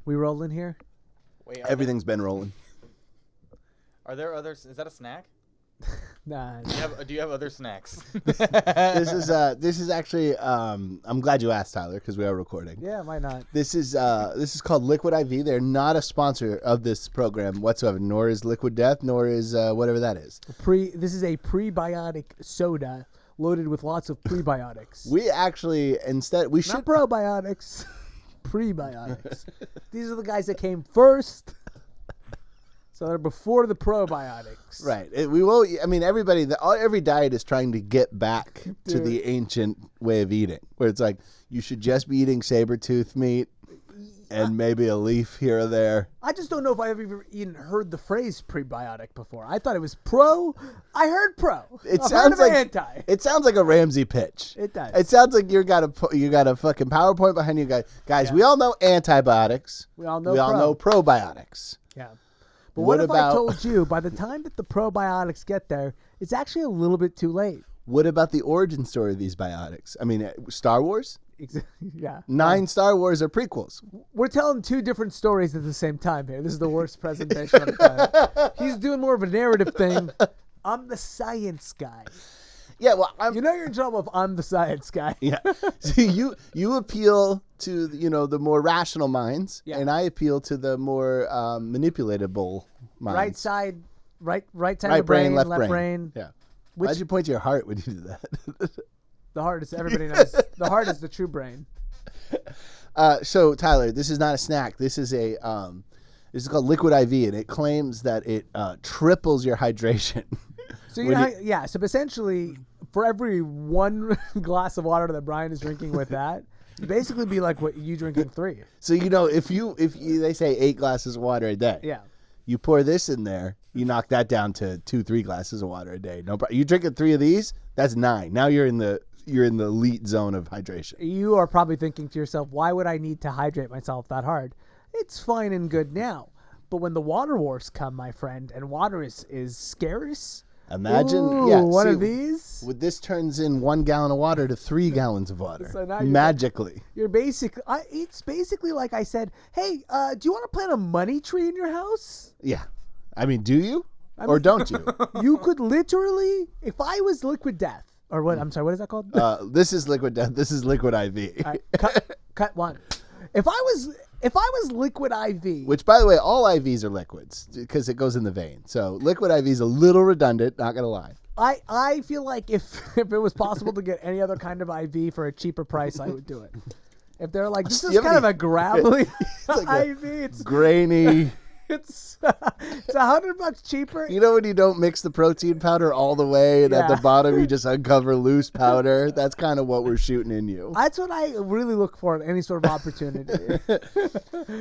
We rolling here? Wait, Everything's been rolling. Are there others? Is that a snack? Nah. Do you have other snacks? This is actually. I'm glad you asked, Tyler, because we are recording. Yeah, why not? This is called Liquid IV. They're not a sponsor of this program whatsoever. Nor is Liquid Death. Nor is whatever that is. This is a prebiotic soda loaded with lots of prebiotics. We actually should Not probiotics, prebiotics. These are the guys that came first. So they're before the probiotics. Right. We will. I mean, every diet is trying to get back to the ancient way of eating, where it's like you should just be eating saber-tooth meat and maybe a leaf here or there. I just don't know if I've ever even heard the phrase prebiotic before. I thought it was pro. I heard pro. It I sounds heard like anti. It sounds like a Ramsey pitch. It does. It sounds like you got a fucking PowerPoint behind you, guys. Guys, we all know antibiotics. We all know We all know probiotics. Yeah. But what if I told you by the time that the probiotics get there, it's actually a little bit too late? What about the origin story of these biotics? I mean, Star Wars? Yeah. 9 Star Wars are prequels. We're telling 2 different stories at the same time here. This is the worst presentation of the time. He's doing more of a narrative thing. I'm the science guy. Yeah, well, you know you're in trouble if I'm the science guy. Yeah. So you appeal to the more rational minds, and I appeal to the more manipulatable minds. Right side of the brain, left brain. Yeah. Why'd you point to your heart when you did that? The heart is, everybody knows. The heart is the true brain. So Tyler, this is not a snack. This is this is called Liquid IV, and it claims that it triples your hydration. So so essentially, for every 1 glass of water that Bryan is drinking with that, it'd basically be like what you drinking 3. So if they say 8 glasses of water a day, yeah, you pour this in there, you knock that down to 2-3 glasses of water a day. No problem. You drinking 3 of these, that's 9. Now you're in the elite zone of hydration. You are probably thinking to yourself, why would I need to hydrate myself that hard? It's fine and good now, but when the water wars come, my friend, and water is scarce. Imagine, one of these. This turns in 1 gallon of water to 3 gallons of water. So now magically. It's basically like I said, hey, do you want to plant a money tree in your house? Yeah. I mean, do you? Or don't you? You could literally, if I was Liquid Death, or what, I'm sorry, what is that called? This is Liquid Death. This is Liquid IV. All right, cut one. If I was Liquid IV, which by the way, all IVs are liquids because it goes in the vein. So Liquid IV is a little redundant, not gonna lie. I feel like if it was possible to get any other kind of IV for a cheaper price, I would do it. If they're like, this is kind of a gravelly IV, it's grainy. It's $100 cheaper. You know when you don't mix the protein powder all the way, and at the bottom you just uncover loose powder? That's kind of what we're shooting in you. That's what I really look for in any sort of opportunity.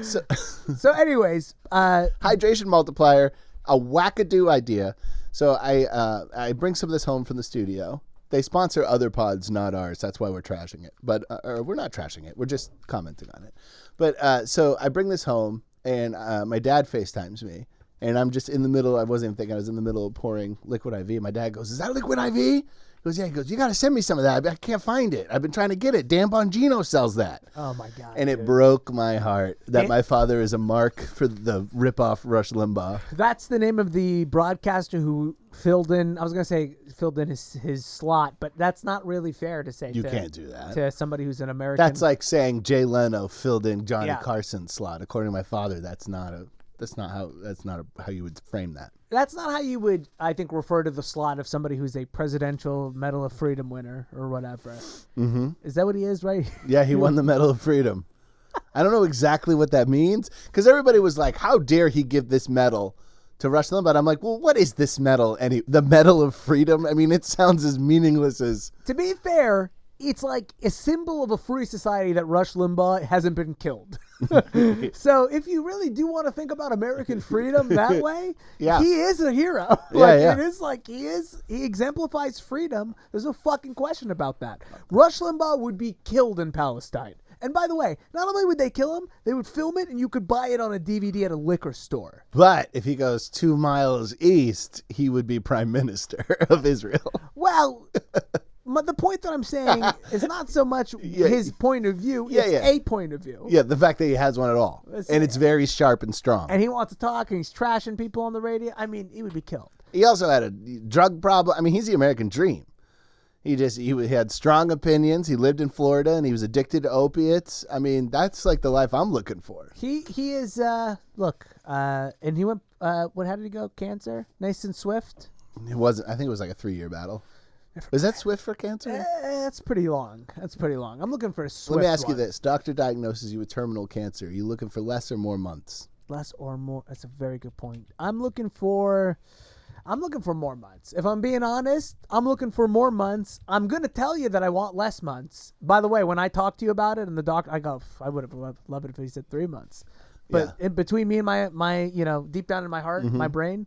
So anyways, hydration multiplier, a wackadoo idea. So I bring some of this home from the studio. They sponsor other pods, not ours. That's why we're trashing it. But we're not trashing it. We're just commenting on it. But so I bring this home. And my dad FaceTimes me, and I'm just in the middle. I wasn't even thinking. I was in the middle of pouring Liquid IV. And my dad goes, "Is that Liquid IV?" He goes, "Yeah." He goes, "You got to send me some of that. I can't find it. I've been trying to get it. Dan Bongino sells that." Oh my god! And it broke my heart that my father is a mark for the ripoff Rush Limbaugh. That's the name of the broadcaster who filled in. I was gonna say filled in his slot, but that's not really fair to say. You can't do that to somebody who's an American. That's like saying Jay Leno filled in Johnny Carson's slot. According to my father, that's not how you would frame that. That's not how you would, I think, refer to the slot of somebody who's a presidential Medal of Freedom winner or whatever. Mm-hmm. Is that what he is, right? Yeah, he won the Medal of Freedom. I don't know exactly what that means because everybody was like, "How dare he give this medal to Rush Limbaugh?" And I'm like, "Well, what is this medal? The Medal of Freedom? I mean, it sounds as meaningless as." To be fair, it's like a symbol of a free society that Rush Limbaugh hasn't been killed. So if you really do want to think about American freedom that way, he is a hero. It is like he exemplifies freedom. There's no fucking question about that. Rush Limbaugh would be killed in Palestine. And by the way, not only would they kill him, they would film it and you could buy it on a DVD at a liquor store. But if he goes 2 miles east, he would be prime minister of Israel. Well, the point that I'm saying is not so much his point of view. It's a point of view. Yeah, the fact that he has one at all. And it's very sharp and strong. And he wants to talk, and he's trashing people on the radio. I mean, he would be killed. He also had a drug problem. I mean, he's the American dream. He had strong opinions. He lived in Florida, and he was addicted to opiates. I mean, that's like the life I'm looking for. He is, and he went, how did he go? Cancer? Nice and swift? It wasn't. I think it was like a 3-year battle. Was that swift for cancer? That's pretty long. I'm looking for a swift Let me ask you one. this. Doctor diagnoses you with terminal cancer. Are you looking for less or more months? Less or more? That's a very good point. I'm looking for more months. If I'm being honest, I'm looking for more months. I'm going to tell you that I want less months. By the way, when I talk to you about it and the doc, I go, I would have loved it if he said 3 months. But in between me and my deep down in my heart, my brain,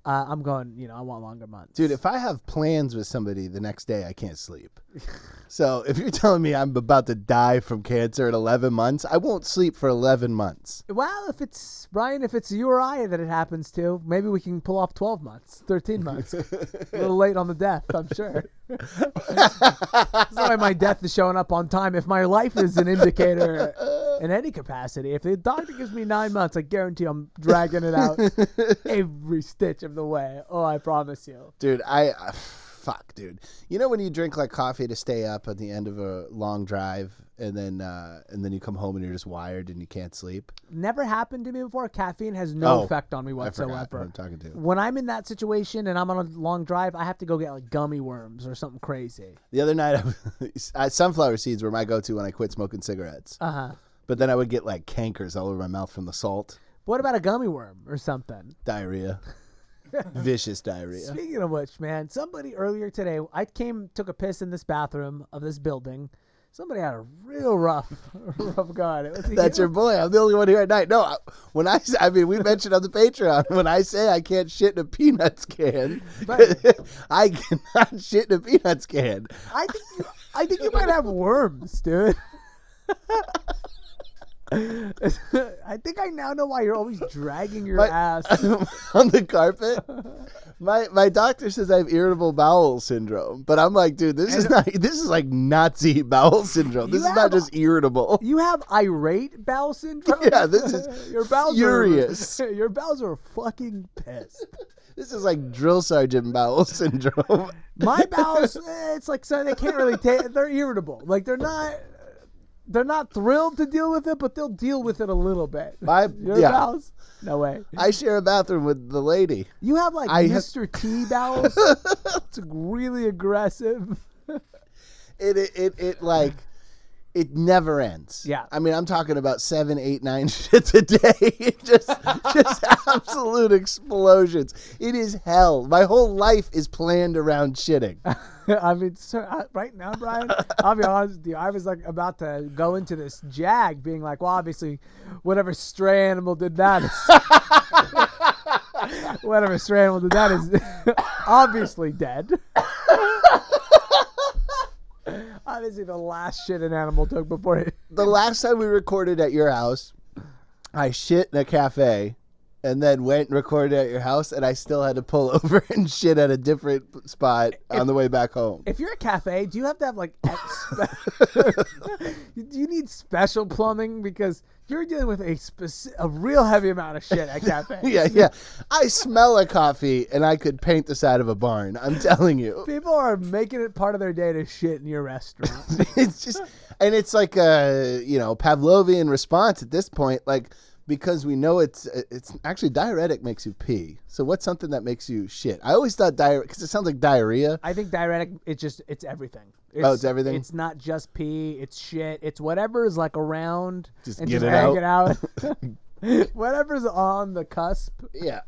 I'm going, I want longer months. Dude, if I have plans with somebody the next day, I can't sleep. So if you're telling me I'm about to die from cancer in 11 months, I won't sleep for 11 months. Well, if it's you or I that it happens to, maybe we can pull off 12 months, 13 months. A little late on the death, I'm sure. That's why my death is showing up on time. If my life is an indicator in any capacity, if the doctor gives me 9 months, I guarantee I'm dragging it out every stitch of the way. Oh, I promise you. Dude, fuck, dude. You know when you drink like coffee to stay up at the end of a long drive, and then you come home and you're just wired and you can't sleep? Never happened to me before. Caffeine has no effect on me whatsoever. I forgot who I'm talking to. When I'm in that situation and I'm on a long drive, I have to go get like gummy worms or something crazy. The other night, sunflower seeds were my go-to when I quit smoking cigarettes. But then I would get like cankers all over my mouth from the salt. What about a gummy worm or something? Diarrhea. Vicious diarrhea. Speaking of which, man, somebody earlier today, took a piss in this bathroom of this building. Somebody had a real rough go. That's your boy. I'm the only one here at night. No, we mentioned on the Patreon, when I say I can't shit in a Peanuts can, I cannot shit in a Peanuts can. I think you might have worms, dude. I think I now know why you're always dragging your ass on the carpet. My doctor says I have irritable bowel syndrome, but I'm like, dude, this is like Nazi bowel syndrome. This is not just irritable. You have irate bowel syndrome? Yeah, this is your bowels furious. Your bowels are fucking pissed. This is like drill sergeant bowel syndrome. My bowels, it's like, so they can't really they're irritable. Like they're not thrilled to deal with it, but they'll deal with it a little bit. Your bowels? No way. I share a bathroom with the lady. You have like Mr. T bowels? It's really aggressive. It never ends. Yeah. I mean, I'm talking about 7, 8, 9 shits a day. just absolute explosions. It is hell. My whole life is planned around shitting. I mean, right now, Bryan, I'll be honest with you. I was like about to go into this jag being like, well, obviously, whatever stray animal did that is obviously dead. Obviously, the last shit an animal took before it. The last time we recorded at your house, I shit in a cafe and then went and recorded at your house, and I still had to pull over and shit at a different spot on the way back home. If you're a cafe, do you have to have like do you need special plumbing? Because you're dealing with a real heavy amount of shit at cafe. Yeah. I smell a coffee, and I could paint the side of a barn. I'm telling you. People are making it part of their day to shit in your restaurant. And it's like a Pavlovian response at this point, like, because we know it's actually diuretic makes you pee. So what's something that makes you shit? I always thought diuretic, because it sounds like diarrhea. I think diuretic, it's everything. It's everything? It's not just pee, it's shit. It's whatever is like around just and get just it hang it out. Whatever's on the cusp. Yeah.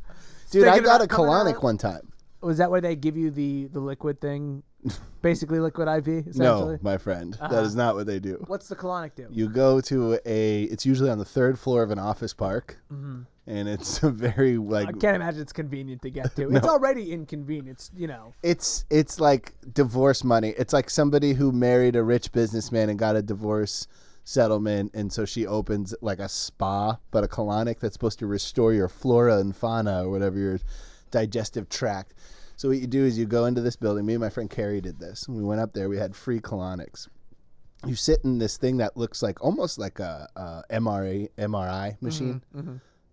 Dude, I got a colonic one time. Was that where they give you the liquid thing? Basically liquid IV, essentially? No, my friend. That is not what they do. What's the colonic do? You go to it's usually on the 3rd floor of an office park. Mm-hmm. And it's a very I can't imagine it's convenient to get to. No. It's already inconvenient, It's like divorce money. It's like somebody who married a rich businessman and got a divorce settlement, and so she opens like a spa, but a colonic that's supposed to restore your flora and fauna or whatever, your digestive tract. So what you do is you go into this building. Me and my friend Carrie did this. When we went up there, we had free colonics. You sit in this thing that looks like almost like a MRI machine,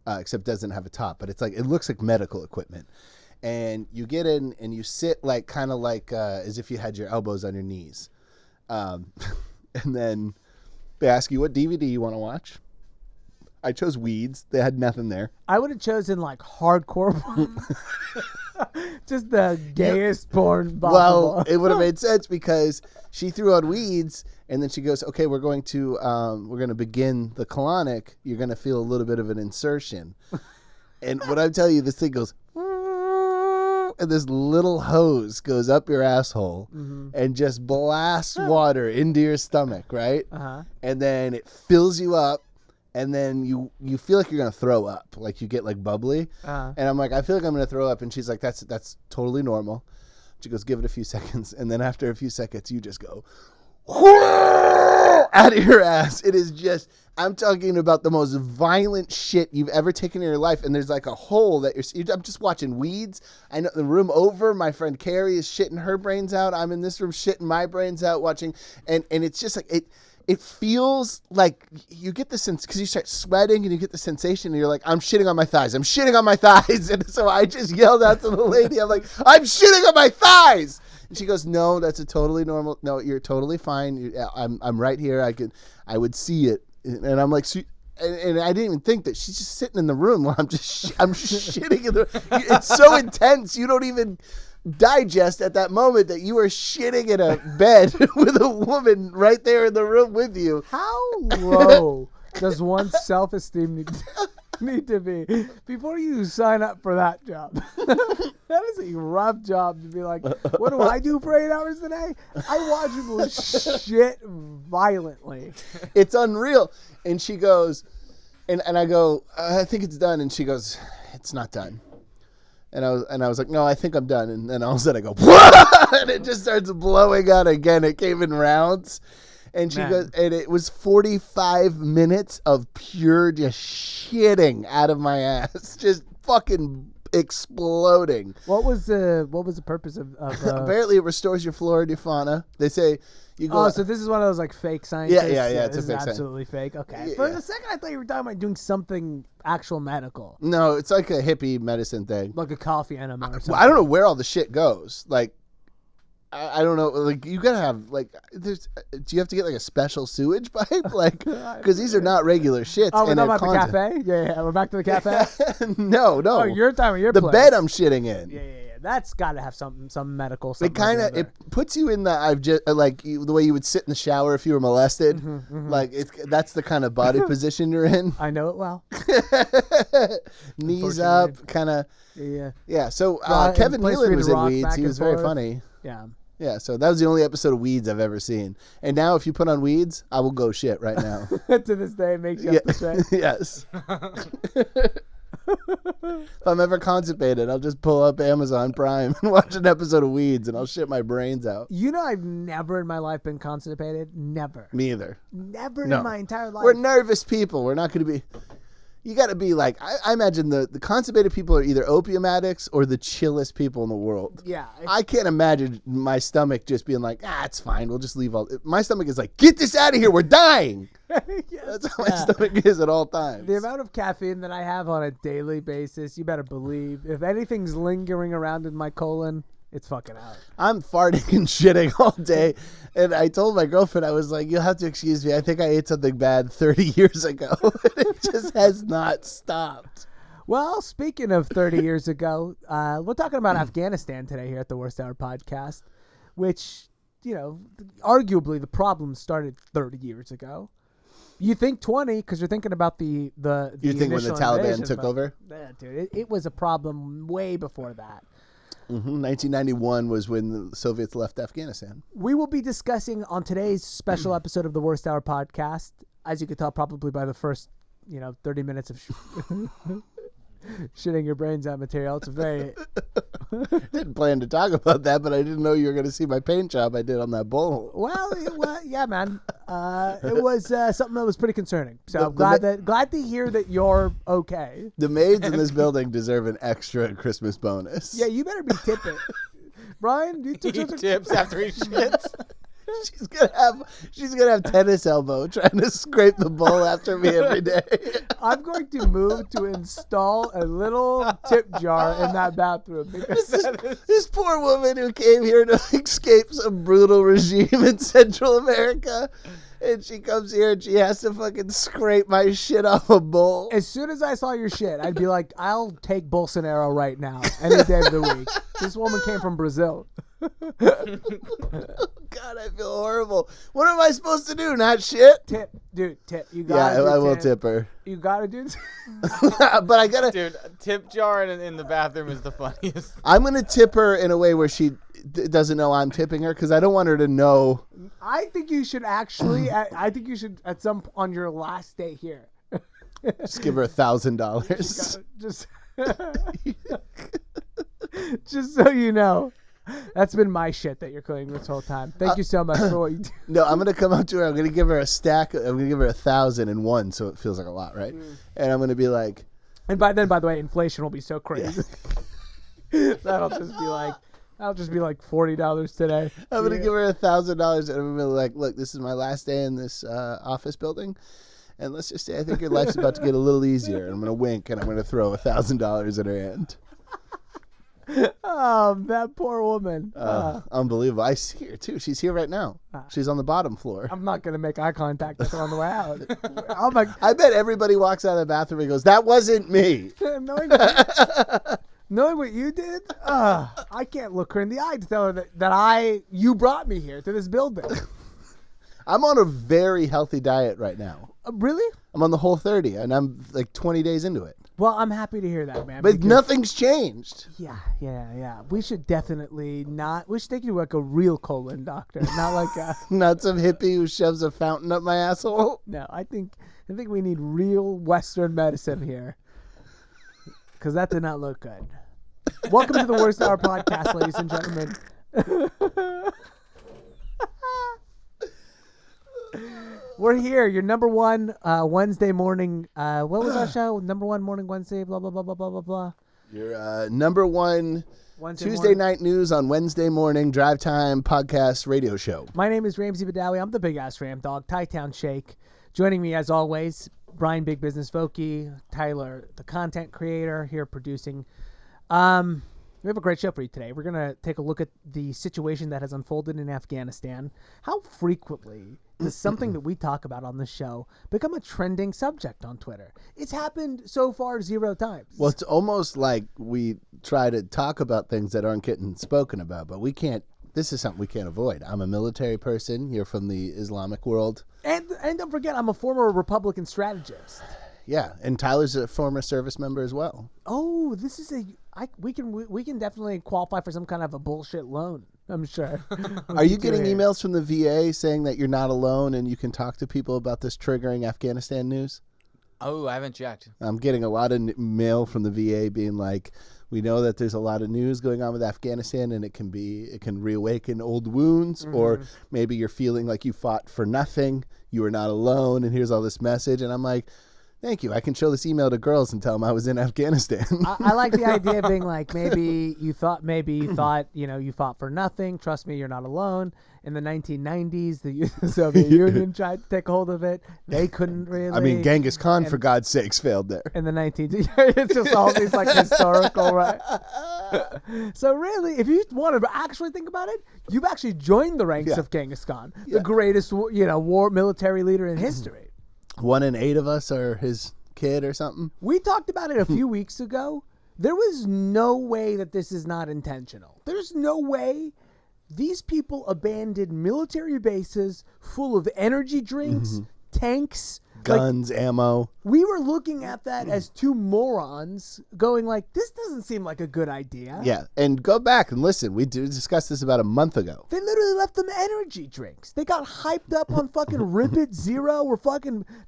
except doesn't have a top. But it's like it looks like medical equipment. And you get in and you sit like kind of like as if you had your elbows on your knees. And then they ask you what DVD you want to watch. I chose Weeds. They had nothing there. I would have chosen like hardcore porn. Just the gayest porn possible. Well, it would have made sense because she threw on Weeds and then she goes, okay, we're going to begin the colonic. You're going to feel a little bit of an insertion. And what I tell you, this thing goes, and this little hose goes up your asshole and just blasts water into your stomach, right? And then it fills you up. And then you feel like you're going to throw up. Like you get like bubbly. And I'm like, I feel like I'm going to throw up. And she's like, that's totally normal. She goes, give it a few seconds. And then after a few seconds, you just go out of your ass. It is just, I'm talking about the most violent shit you've ever taken in your life. And there's like a hole that I'm just watching Weeds. I know the room over, my friend Carrie is shitting her brains out. I'm in this room shitting my brains out watching. And it's just like, it feels like you get the sense because you start sweating and you get the sensation and you're like, I'm shitting on my thighs. I'm shitting on my thighs. And so I just yelled out to the lady, I'm like, I'm shitting on my thighs. And she goes, no, that's a totally normal. No, you're totally fine. I'm right here. I would see it. And I'm like, and I didn't even think that she's just sitting in the room while I'm shitting in the, it's so intense. You don't even digest at that moment that you are shitting in a bed with a woman right there in the room with you. How low does one's self-esteem need to be before you sign up for that job? That is a rough job to be like, what do I do for 8 hours today? I watch people shit violently. It's unreal. And she goes, and I go, I think it's done. And she goes, it's not done. And I was like, no, I think I'm done. And then all of a sudden I go, and it just starts blowing out again. It came in rounds. And she goes, and it was 45 minutes of pure just shitting out of my ass. Just fucking exploding. What was the purpose of apparently it restores your flora and your fauna. They say you go. Oh, so this is one of those like fake scientists. Yeah. It's a fake absolutely fake. Okay. Yeah. For a second, I thought you were talking about doing something actual medical. No, it's like a hippie medicine thing, like a coffee enema or something. I don't know where all the shit goes. Like, I don't know. Like, you gotta have like, do you have to get like a special sewage pipe? Like, because these are not regular shits. Oh, we're talking about the cafe. Yeah. We're back to the cafe. No. Oh, your time or your place. The bed I'm shitting in. Yeah. That's got to have some medical. It kind of it puts you in the the way you would sit in the shower if you were molested. Like that's the kind of body position you're in. I know it well. Knees up, kind of. Yeah. So Kevin Nealon was in Weeds. He was very funny. Yeah, so that was the only episode of Weeds I've ever seen. And now if you put on Weeds, I will go shit right now. To this day, it makes you have to shit. Yes. If I'm ever constipated, I'll just pull up Amazon Prime and watch an episode of Weeds and I'll shit my brains out. You know, I've never in my life been constipated. Never. Me either. Never in my entire life. We're nervous people. We're not going to be... You got to be like, I imagine the constipated people are either opium addicts or the chillest people in the world. Yeah. I can't imagine my stomach just being like, it's fine. We'll just leave all. My stomach is like, get this out of here. We're dying. Yes. That's how my stomach is at all times. The amount of caffeine that I have on a daily basis, you better believe. If anything's lingering around in my colon, it's fucking out. I'm farting and shitting all day. And I told my girlfriend, I was like, you'll have to excuse me. I think I ate something bad 30 years ago. It just has not stopped. Well, speaking of 30 years ago, we're talking about Afghanistan today here at the Worst Hour Podcast, which, you know, arguably the problem started 30 years ago. You think 20 because you're thinking about the You think when the Taliban took over? Yeah, dude, it was a problem way before that. 1991 was when the Soviets left Afghanistan. We will be discussing on today's special episode of the Worst Hour Podcast, as you can tell probably by the first, 30 minutes of shitting your brains out material. It's a very Didn't plan to talk about that, but I didn't know you were going to see my paint job I did on that bowl. Well, yeah, man. It was something that was pretty concerning. So I'm glad to hear that you're okay. The maids in this building deserve an extra Christmas bonus. Yeah, you better be tipping. Brian, He tips after he shits. She's gonna have tennis elbow trying to scrape the bowl after me every day. I'm going to move to install a little tip jar in that bathroom. Because This poor woman who came here to escape some brutal regime in Central America, and she comes here and she has to fucking scrape my shit off a bowl. as soon as I saw your shit, I'd be like, I'll take Bolsonaro right now, any day of the week. This woman came from Brazil. God, I feel horrible. What am I supposed to do? Not shit? Tip, dude, tip. You gotta I will tip her. You gotta do this. But I gotta. Dude, tip jar in the bathroom is the funniest. I'm gonna tip her in a way where she doesn't know I'm tipping her because I don't want her to know. I think you should actually. I think you should at some on your last day here. Just give her $1,000. Just so you know. That's been my shit that you're claiming this whole time. Thank you so much for what you do. No, I'm gonna come up to her. I'm gonna give her a stack. I'm gonna give her 1,001, so it feels like a lot, right? And I'm gonna be like. And by then, by the way, inflation will be so crazy. Yeah. That'll just be like $40 today. I'm gonna give her $1,000, and I'm gonna be like, look, this is my last day in this office building, and let's just say I think your life's about to get a little easier. And I'm gonna wink, and I'm gonna throw $1,000 in her hand. Oh, that poor woman. Unbelievable. I see her too. She's here right now. She's on the bottom floor. I'm not going to make eye contact with her on the way out. I bet everybody walks out of the bathroom and goes, that wasn't me. Knowing what you did, I can't look her in the eye to tell her that you brought me here to this building. I'm on a very healthy diet right now. Really? I'm on the Whole30, and I'm like 20 days into it. Well, I'm happy to hear that, man. But nothing's changed. Yeah. We should definitely not. We should take you to like a real colon doctor, not like a. Not some hippie who shoves a fountain up my asshole. No, I think we need real Western medicine here, because that did not look good. Welcome to the Worst Hour podcast, ladies and gentlemen. We're here, your number one Wednesday morning. What was our show? Number one morning Wednesday, blah, blah, blah, blah, blah, blah, blah. Your number one Wednesday Tuesday morning. night news on Wednesday morning, drive time podcast radio show. My name is Ramsey Badawi. I'm the big ass ram dog, Tie-Town Shake. Joining me as always, Bryan, Big Business Vokey, Tyler, the content creator, here producing. We have a great show for you today. We're going to take a look at the situation that has unfolded in Afghanistan. How frequently does something that we talk about on this show become a trending subject on Twitter? It's happened so far 0 times. Well, it's almost like we try to talk about things that aren't getting spoken about, but we can't. This is something we can't avoid. I'm a military person. You're from the Islamic world. And don't forget, I'm a former Republican strategist. Yeah, and Tyler's a former service member as well. Oh, this is we can definitely qualify for some kind of a bullshit loan, I'm sure. Are you getting emails from the VA saying that you're not alone and you can talk to people about this triggering Afghanistan news? Oh, I haven't checked. I'm getting a lot of mail from the VA being like, we know that there's a lot of news going on with Afghanistan and it can reawaken old wounds, or maybe you're feeling like you fought for nothing, you are not alone, and here's all this message. And I'm like, thank you. I can show this email to girls and tell them I was in Afghanistan. I like the idea of being like, maybe you thought, you fought for nothing. Trust me, you're not alone. In the 1990s, the Soviet Union tried to take hold of it. They couldn't really. I mean, Genghis Khan, for God's sakes, failed there. In the 1900s, it's just all these like historical, right? So really, if you want to actually think about it, you've actually joined the ranks of Genghis Khan, the greatest, war military leader in history. 1 in 8 of us are his kid or something. We talked about it a few weeks ago. There was no way that this is not intentional. There's no way these people abandoned military bases full of energy drinks, tanks, guns, ammo. We were looking at that as two morons going like, this doesn't seem like a good idea. Yeah, and go back and listen. We discussed this about a month ago. They literally left them energy drinks. They got hyped up on fucking Ribbit Zero.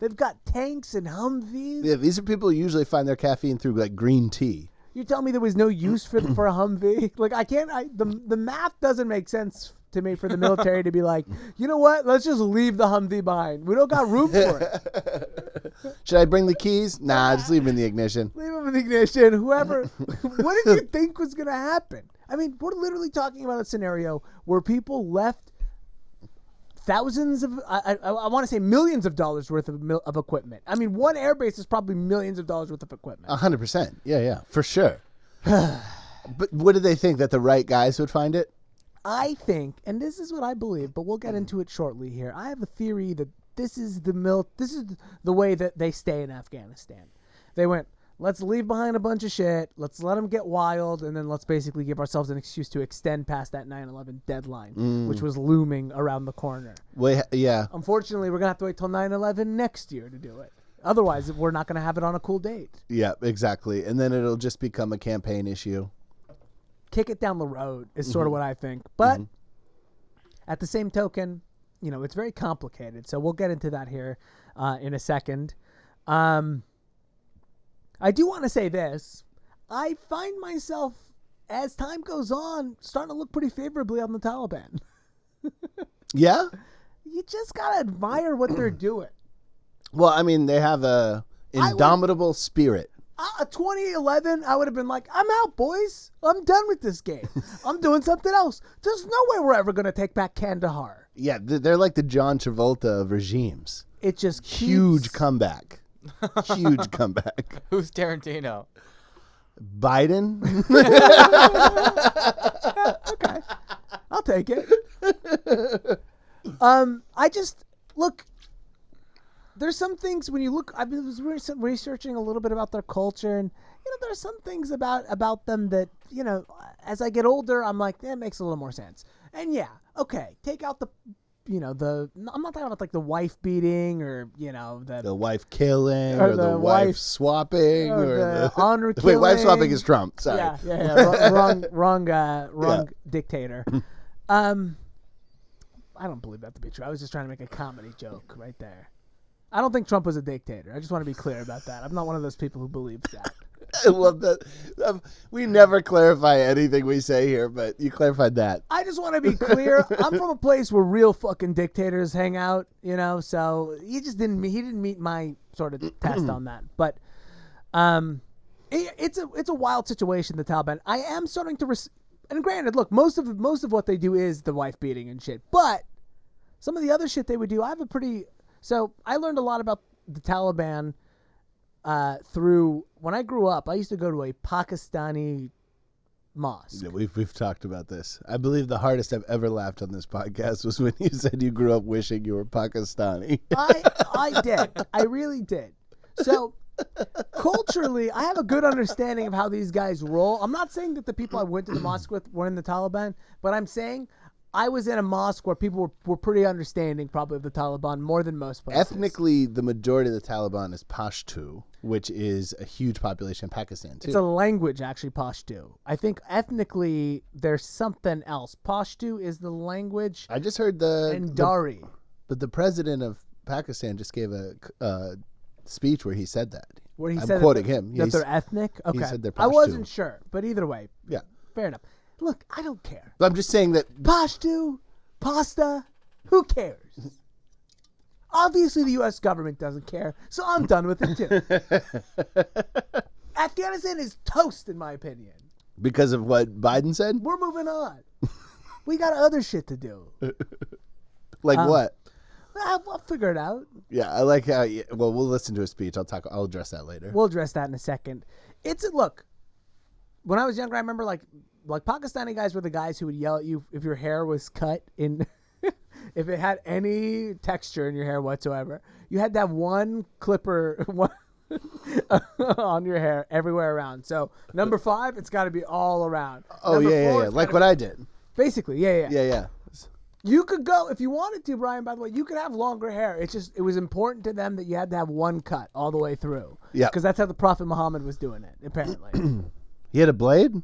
They've got tanks and Humvees. Yeah, these are people who usually find their caffeine through like green tea. You tell me there was no use for a Humvee? Like, I can't. The math doesn't make sense to me for the military to be like, you know what? Let's just leave the Humvee behind. We don't got room for it. Should I bring the keys? Nah, just leave them in the ignition. Leave them in the ignition. Whoever. What did you think was going to happen? I mean, we're literally talking about a scenario where people left thousands of, I want to say millions of dollars worth of equipment. I mean, one airbase is probably millions of dollars worth of equipment. 100%. Yeah, for sure. But what did they think, that the right guys would find it? I think, and this is what I believe, but we'll get into it shortly here. I have a theory that this is the way that they stay in Afghanistan. They went, let's leave behind a bunch of shit, let's let them get wild, and then let's basically give ourselves an excuse to extend past that 9/11 deadline, which was looming around the corner. Yeah. Unfortunately, we're going to have to wait till 9/11 next year to do it. Otherwise, we're not going to have it on a cool date. Yeah, exactly. And then it'll just become a campaign issue. Kick it down the road is sort of what I think. But at the same token, it's very complicated. So we'll get into that here in a second. I do want to say this. I find myself, as time goes on, starting to look pretty favorably on the Taliban. Yeah? You just got to admire what they're doing. Well, I mean, they have a indomitable spirit. 2011, I would have been like, I'm out, boys. I'm done with this game. I'm doing something else. There's no way we're ever going to take back Kandahar. Yeah, they're like the John Travolta of regimes. It just huge comeback. Huge comeback. Who's Tarantino? Biden? Okay. I'll take it. I just, look, there's some things when you look, I was researching a little bit about their culture, and there's some things about them that, as I get older, I'm like, that makes a little more sense. And yeah, okay, take out I'm not talking about like the wife beating or, the wife killing or the wife swapping or the honor killing. Wait, wife swapping is Trump. Sorry. Yeah. wrong dictator. I don't believe that to be true. I was just trying to make a comedy joke right there. I don't think Trump was a dictator. I just want to be clear about that. I'm not one of those people who believes that. I love that. We never clarify anything we say here, but you clarified that. I just want to be clear. I'm from a place where real fucking dictators hang out, so he didn't meet my sort of test on that. But it's a wild situation, the Taliban. I am starting to and granted, look, most of what they do is the wife beating and shit. But some of the other shit they would do, so I learned a lot about the Taliban through, when I grew up, I used to go to a Pakistani mosque. Yeah, we've talked about this. I believe the hardest I've ever laughed on this podcast was when you said you grew up wishing you were Pakistani. I did. I really did. So culturally, I have a good understanding of how these guys roll. I'm not saying that the people I went to the mosque with were in the Taliban, but I'm saying I was in a mosque where people were pretty understanding probably of the Taliban more than most places. Ethnically, the majority of the Taliban is Pashto, which is a huge population in Pakistan, too. It's a language, actually, Pashto. I think ethnically, there's something else. Pashto is the language. I just heard and Dari. But the president of Pakistan just gave a speech where he said that. Where he I'm said quoting him. That they're ethnic? Okay. He said they're Pashto. I wasn't sure, but either way. Yeah. Fair enough. Look, I don't care. But I'm just saying that Pashto, pasta, who cares? Obviously, the U.S. government doesn't care, so I'm done with it, too. Afghanistan is toast, in my opinion. Because of what Biden said? We're moving on. We got other shit to do. Like what? I'll figure it out. Yeah, I like how. Well, we'll listen to a speech. I'll address that later. We'll address that in a second. Look. When I was younger, I remember like Pakistani guys were the guys who would yell at you if your hair was cut in, if it had any texture in your hair whatsoever. You had to have one clipper on your hair everywhere around. So number 5, it's got to be all around. Oh, number yeah. 4, Like what I did. Basically, yeah. Yeah. You could go, if you wanted to, Brian, by the way, you could have longer hair. It was important to them that you had to have one cut all the way through. Yeah. Because that's how the Prophet Muhammad was doing it, apparently. He had a blade?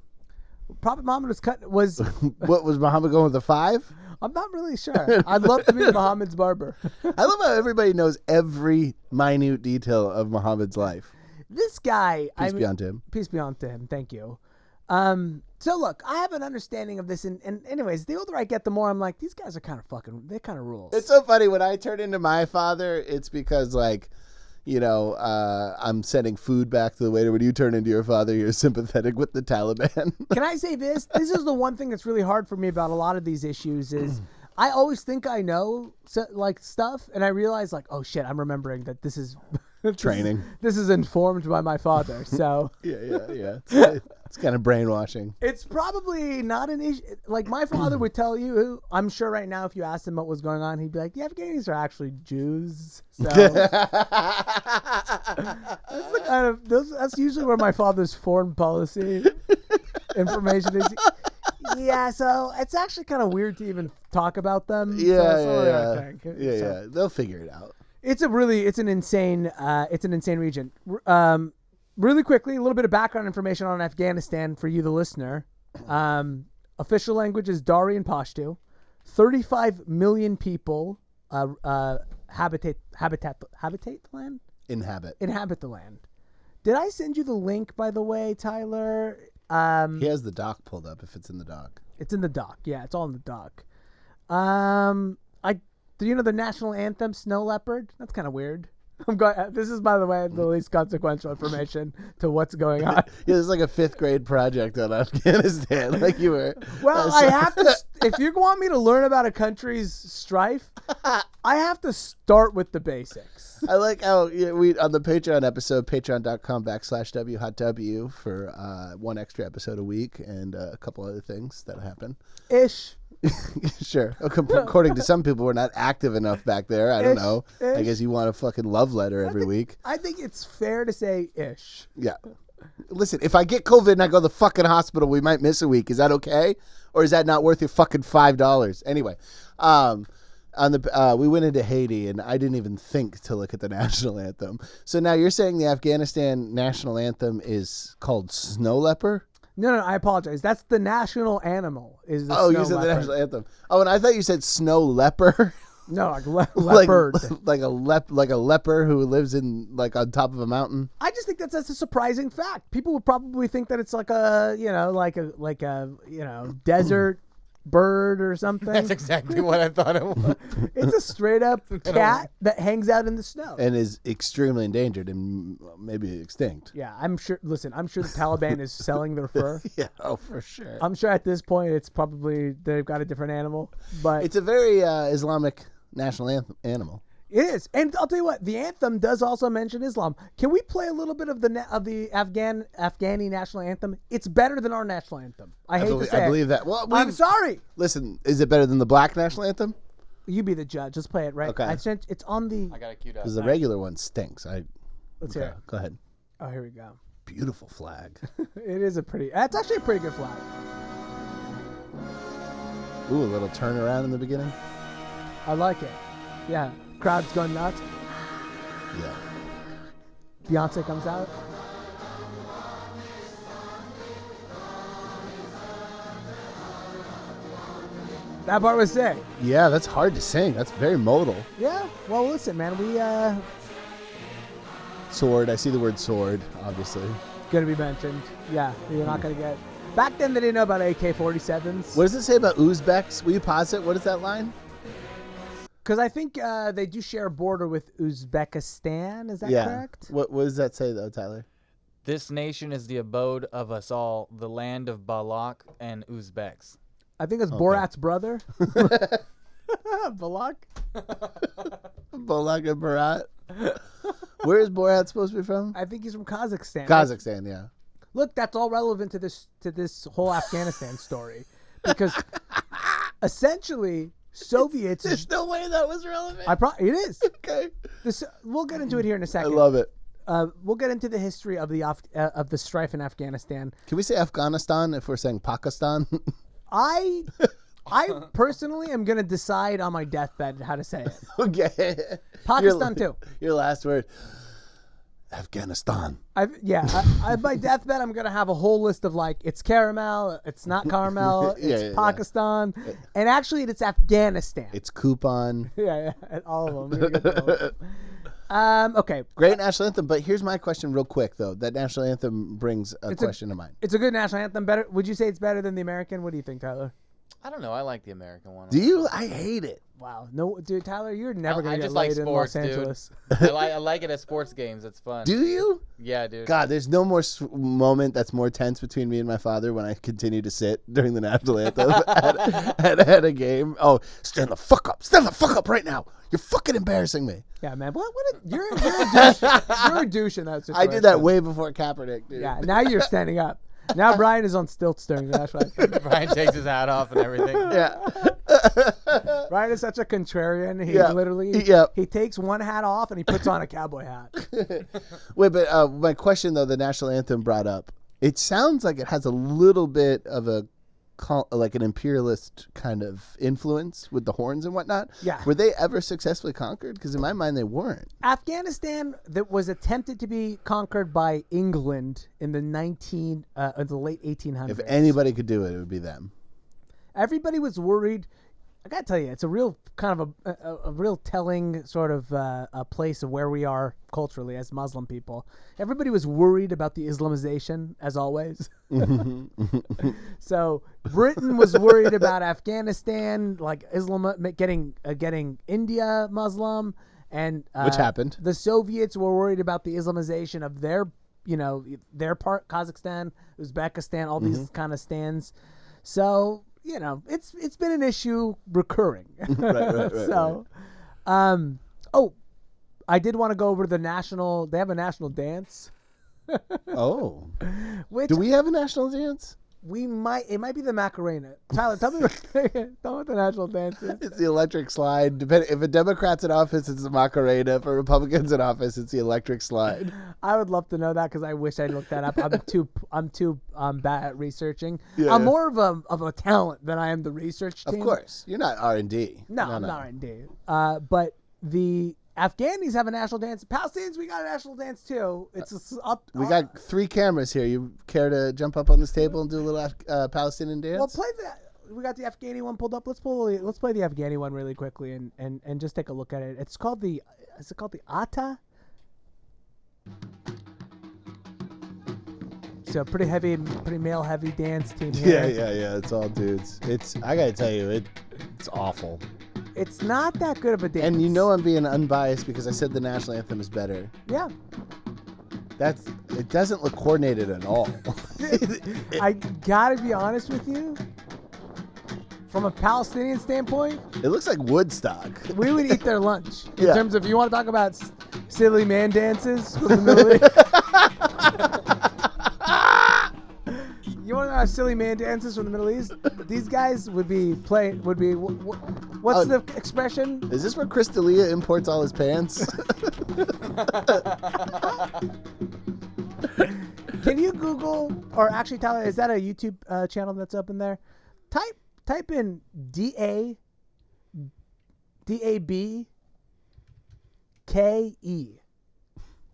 Prophet Muhammad was What, was Muhammad going with a 5? I'm not really sure. I'd love to meet Muhammad's barber. I love how everybody knows every minute detail of Muhammad's life. This guy, Peace be unto him. Peace be unto him. Thank you. So look, I have an understanding of this, and anyways, the older I get, the more I'm like, these guys are kind of they kind of rules. It's so funny when I turn into my father. It's because I'm sending food back to the waiter. When you turn into your father, you're sympathetic with the Taliban. Can I say this? This is the one thing that's really hard for me about a lot of these issues is I always think I know stuff, and I realize oh shit, I'm remembering that this is training. This is informed by my father. So yeah. It's kind of brainwashing. It's probably not an issue. My father would tell you, I'm sure right now, if you asked him what was going on, he'd be like, the Afghanis are actually Jews. So that's usually where my father's foreign policy information is. Yeah, so it's actually kind of weird to even talk about them. Yeah. They'll figure it out. It's an insane region. Really quickly, a little bit of background information on Afghanistan for you, the listener. Official language is Dari and Pashto. 35 million people inhabit the land. Inhabit the land. Did I send you the link, by the way, Tyler? He has the doc pulled up. If it's in the doc, it's in the doc. Yeah, it's all in the doc. Do you know the national anthem, Snow Leopard? That's kind of weird. This is, by the way, the least consequential information to what's going on. Yeah, it's like a 5th grade project on Afghanistan, like you were. Well, I have to. If you want me to learn about a country's strife, I have to start with the basics. I like how we on the Patreon episode, patreon.com/WHotW for one extra episode a week and a couple other things that happen. Ish. Sure. According to some people, we're not active enough back there. I don't know. I guess you want a fucking love letter every week. I think it's fair to say ish. Yeah. Listen, if I get COVID and I go to the fucking hospital, we might miss a week. Is that okay? Or is that not worth your fucking $5? Anyway, we went into Haiti and I didn't even think to look at the national anthem. So now you're saying the Afghanistan national anthem is called Snow Leopard? No, I apologize. That's the national animal. Is the snow you said leopard. The national anthem. Oh, and I thought you said snow leper. No, leopard. like a leper who lives in on top of a mountain. I just think that's a surprising fact. People would probably think that it's like a desert bird or something. That's exactly what I thought it was. It's a straight up cat that hangs out in the snow and is extremely endangered and maybe extinct. Yeah, I'm sure. Listen, I'm sure the Taliban is selling their fur. Yeah, for sure. I'm sure at this point it's probably they've got a different animal, but it's a very Islamic national animal. It is, and I'll tell you what, the anthem does also mention Islam. Can we play a little bit of the Afghani national anthem? It's better than our national anthem. I believe that. Well, I'm sorry. Listen, is it better than the black national anthem? You be the judge. Let's play it, right? Okay. It's on the. I got it queued up. Because the regular one stinks. Let's hear it. Go ahead. Oh, here we go. Beautiful flag. It's actually a pretty good flag. Ooh, a little turnaround in the beginning. I like it. Yeah. Crowd's going nuts. Yeah. Beyonce comes out. That part was sick. Yeah, that's hard to sing. That's very modal. Yeah. Well, listen, man. Sword. I see the word sword, obviously. Going to be mentioned. Yeah. You're not going to get... Back then, they didn't know about AK-47s. What does it say about Uzbeks? Will you pause it? What is that line? Because I think they do share a border with Uzbekistan. Is that correct? What does that say, though, Tyler? This nation is the abode of us all, the land of Balak and Uzbeks. I think it's Borat's brother. Balak? Balak and Borat. Where is Borat supposed to be from? I think he's from Kazakhstan. Kazakhstan, yeah. Look, that's all relevant to this whole Afghanistan story. Because essentially... Soviets. There's no way that was relevant. It is. Okay. We'll get into it here in a second. I love it. We'll get into the history of the strife in Afghanistan. Can we say Afghanistan if we're saying Pakistan? I personally am going to decide on my deathbed how to say it. Okay. Pakistan too. Your last word. Afghanistan. My deathbed, I'm going to have a whole list of it's caramel, it's not caramel, it's Pakistan, and actually it's Afghanistan. It's coupon. Yeah, all of them. Okay. Great national anthem, but here's my question real quick, though. That national anthem brings a question to mind. It's a good national anthem. Better? Would you say it's better than the American? What do you think, Tyler? I don't know. I like the American one. Do you? I hate it. Wow. No, dude, Tyler, you're never going to get just like laid in sports, Los Angeles. I like it at sports games. It's fun. Do you? Yeah, dude. God, there's no more moment that's more tense between me and my father when I continue to sit during the national anthem at a game. Oh, stand the fuck up. Stand the fuck up right now. You're fucking embarrassing me. Yeah, man. You're a douche. You're a douche in that situation. I did that way before Kaepernick, dude. Yeah, now you're standing up. Now Bryan is on stilts during the national anthem. Bryan takes his hat off and everything. Yeah. Bryan is such a contrarian. He literally he takes one hat off and he puts on a cowboy hat. Wait, but my question though, the national anthem brought up. It sounds like it has a little bit of like an imperialist kind of influence with the horns and whatnot. Yeah. Were they ever successfully conquered? Because in my mind, they weren't. Afghanistan that was attempted to be conquered by England in the late 1800s. If anybody could do it, it would be them. Everybody was worried. I gotta tell you, it's a real kind of a real telling sort of a place of where we are culturally as Muslim people. Everybody was worried about the Islamization, as always. So Britain was worried about Afghanistan, like Islam getting India Muslim, and which happened. The Soviets were worried about the Islamization of their part, Kazakhstan, Uzbekistan, all these kind of stands. So. It's been an issue recurring. Right. So, I did want to go over they have a national dance. Oh. Which do we have a national dance? It might be the Macarena. Tyler, tell me what the national dance is. It's the electric slide. If a Democrat's in office, it's the Macarena. If a Republican's in office, it's the electric slide. I would love to know that because I wish I looked that up. I'm too bad at researching. I'm more of a talent than I am the research team. Of course, you're not R&D. No, I'm not R&D. But the Afghanis have a national dance. Palestinians, we got a national dance too. We got 3 cameras here. You care to jump up on this table and do a little Palestinian dance? Well, play that. We got the Afghani one pulled up. Let's play the Afghani one really quickly and just take a look at it. Is it called the Ata? So pretty male heavy dance team here. Yeah. It's all dudes. I gotta tell you, it's awful. It's not that good of a dance. And I'm being unbiased because I said the national anthem is better. Yeah. It doesn't look coordinated at all. I gotta be honest with you. From a Palestinian standpoint, it looks like Woodstock. We would eat their lunch in terms of, you want to talk about silly man dances from the Middle East. You want to know silly man dances from the Middle East? These guys would be what's the expression? Is this where Chris D'Elia imports all his pants? Can you Google, or actually, Tyler, is that a YouTube channel that's up in there? Type in DABKE.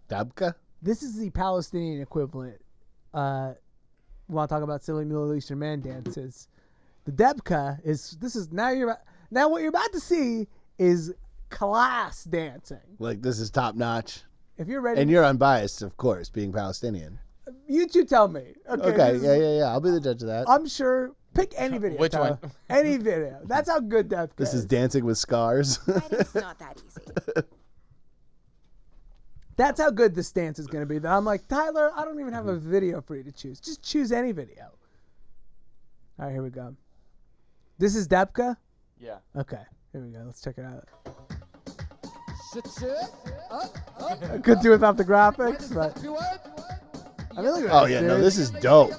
Dabka? This is the Palestinian equivalent. We want to talk about silly Middle Eastern man dances. The Debka now what you're about to see is class dancing. Like, this is top notch. If you're ready, and you're unbiased, of course, being Palestinian. You two tell me. Okay. Yeah. I'll be the judge of that. I'm sure. Pick any video. Which one? Any video. That's how good Debka is. This is Dancing with Scars. It's not that easy. That's how good this dance is going to be. That I'm like, Tyler, I don't even have a video for you to choose. Just choose any video. All right, here we go. This is Debka? Yeah. Okay, here we go. Let's check it out. I could do without the graphics, but I really like oh, yeah, no, this is dope.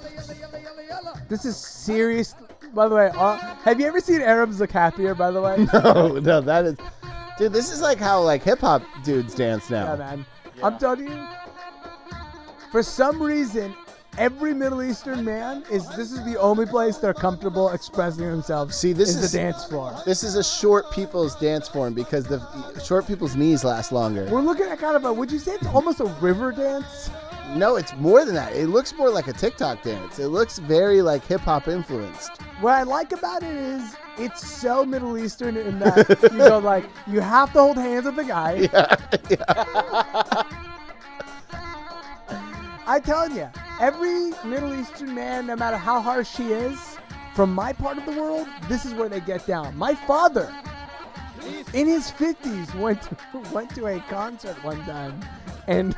This is serious. By the way, have you ever seen Arabs Look Happier, by the way? No, that is... Dude, this is like how hip-hop dudes dance now. Yeah, man. Yeah. I'm telling you, for some reason, every Middle Eastern man this is the only place they're comfortable expressing themselves. See, this is the dance floor. This is a short people's dance form because the short people's knees last longer. We're looking at kind of would you say it's almost a river dance? No, it's more than that. It looks more like a TikTok dance. It looks very hip-hop influenced. What I like about it is It's so Middle Eastern in that you go like, you have to hold hands with the guy. Yeah. I tell you, every Middle Eastern man, no matter how harsh he is, from my part of the world, this is where they get down. My father, in his 50s, went to a concert one time and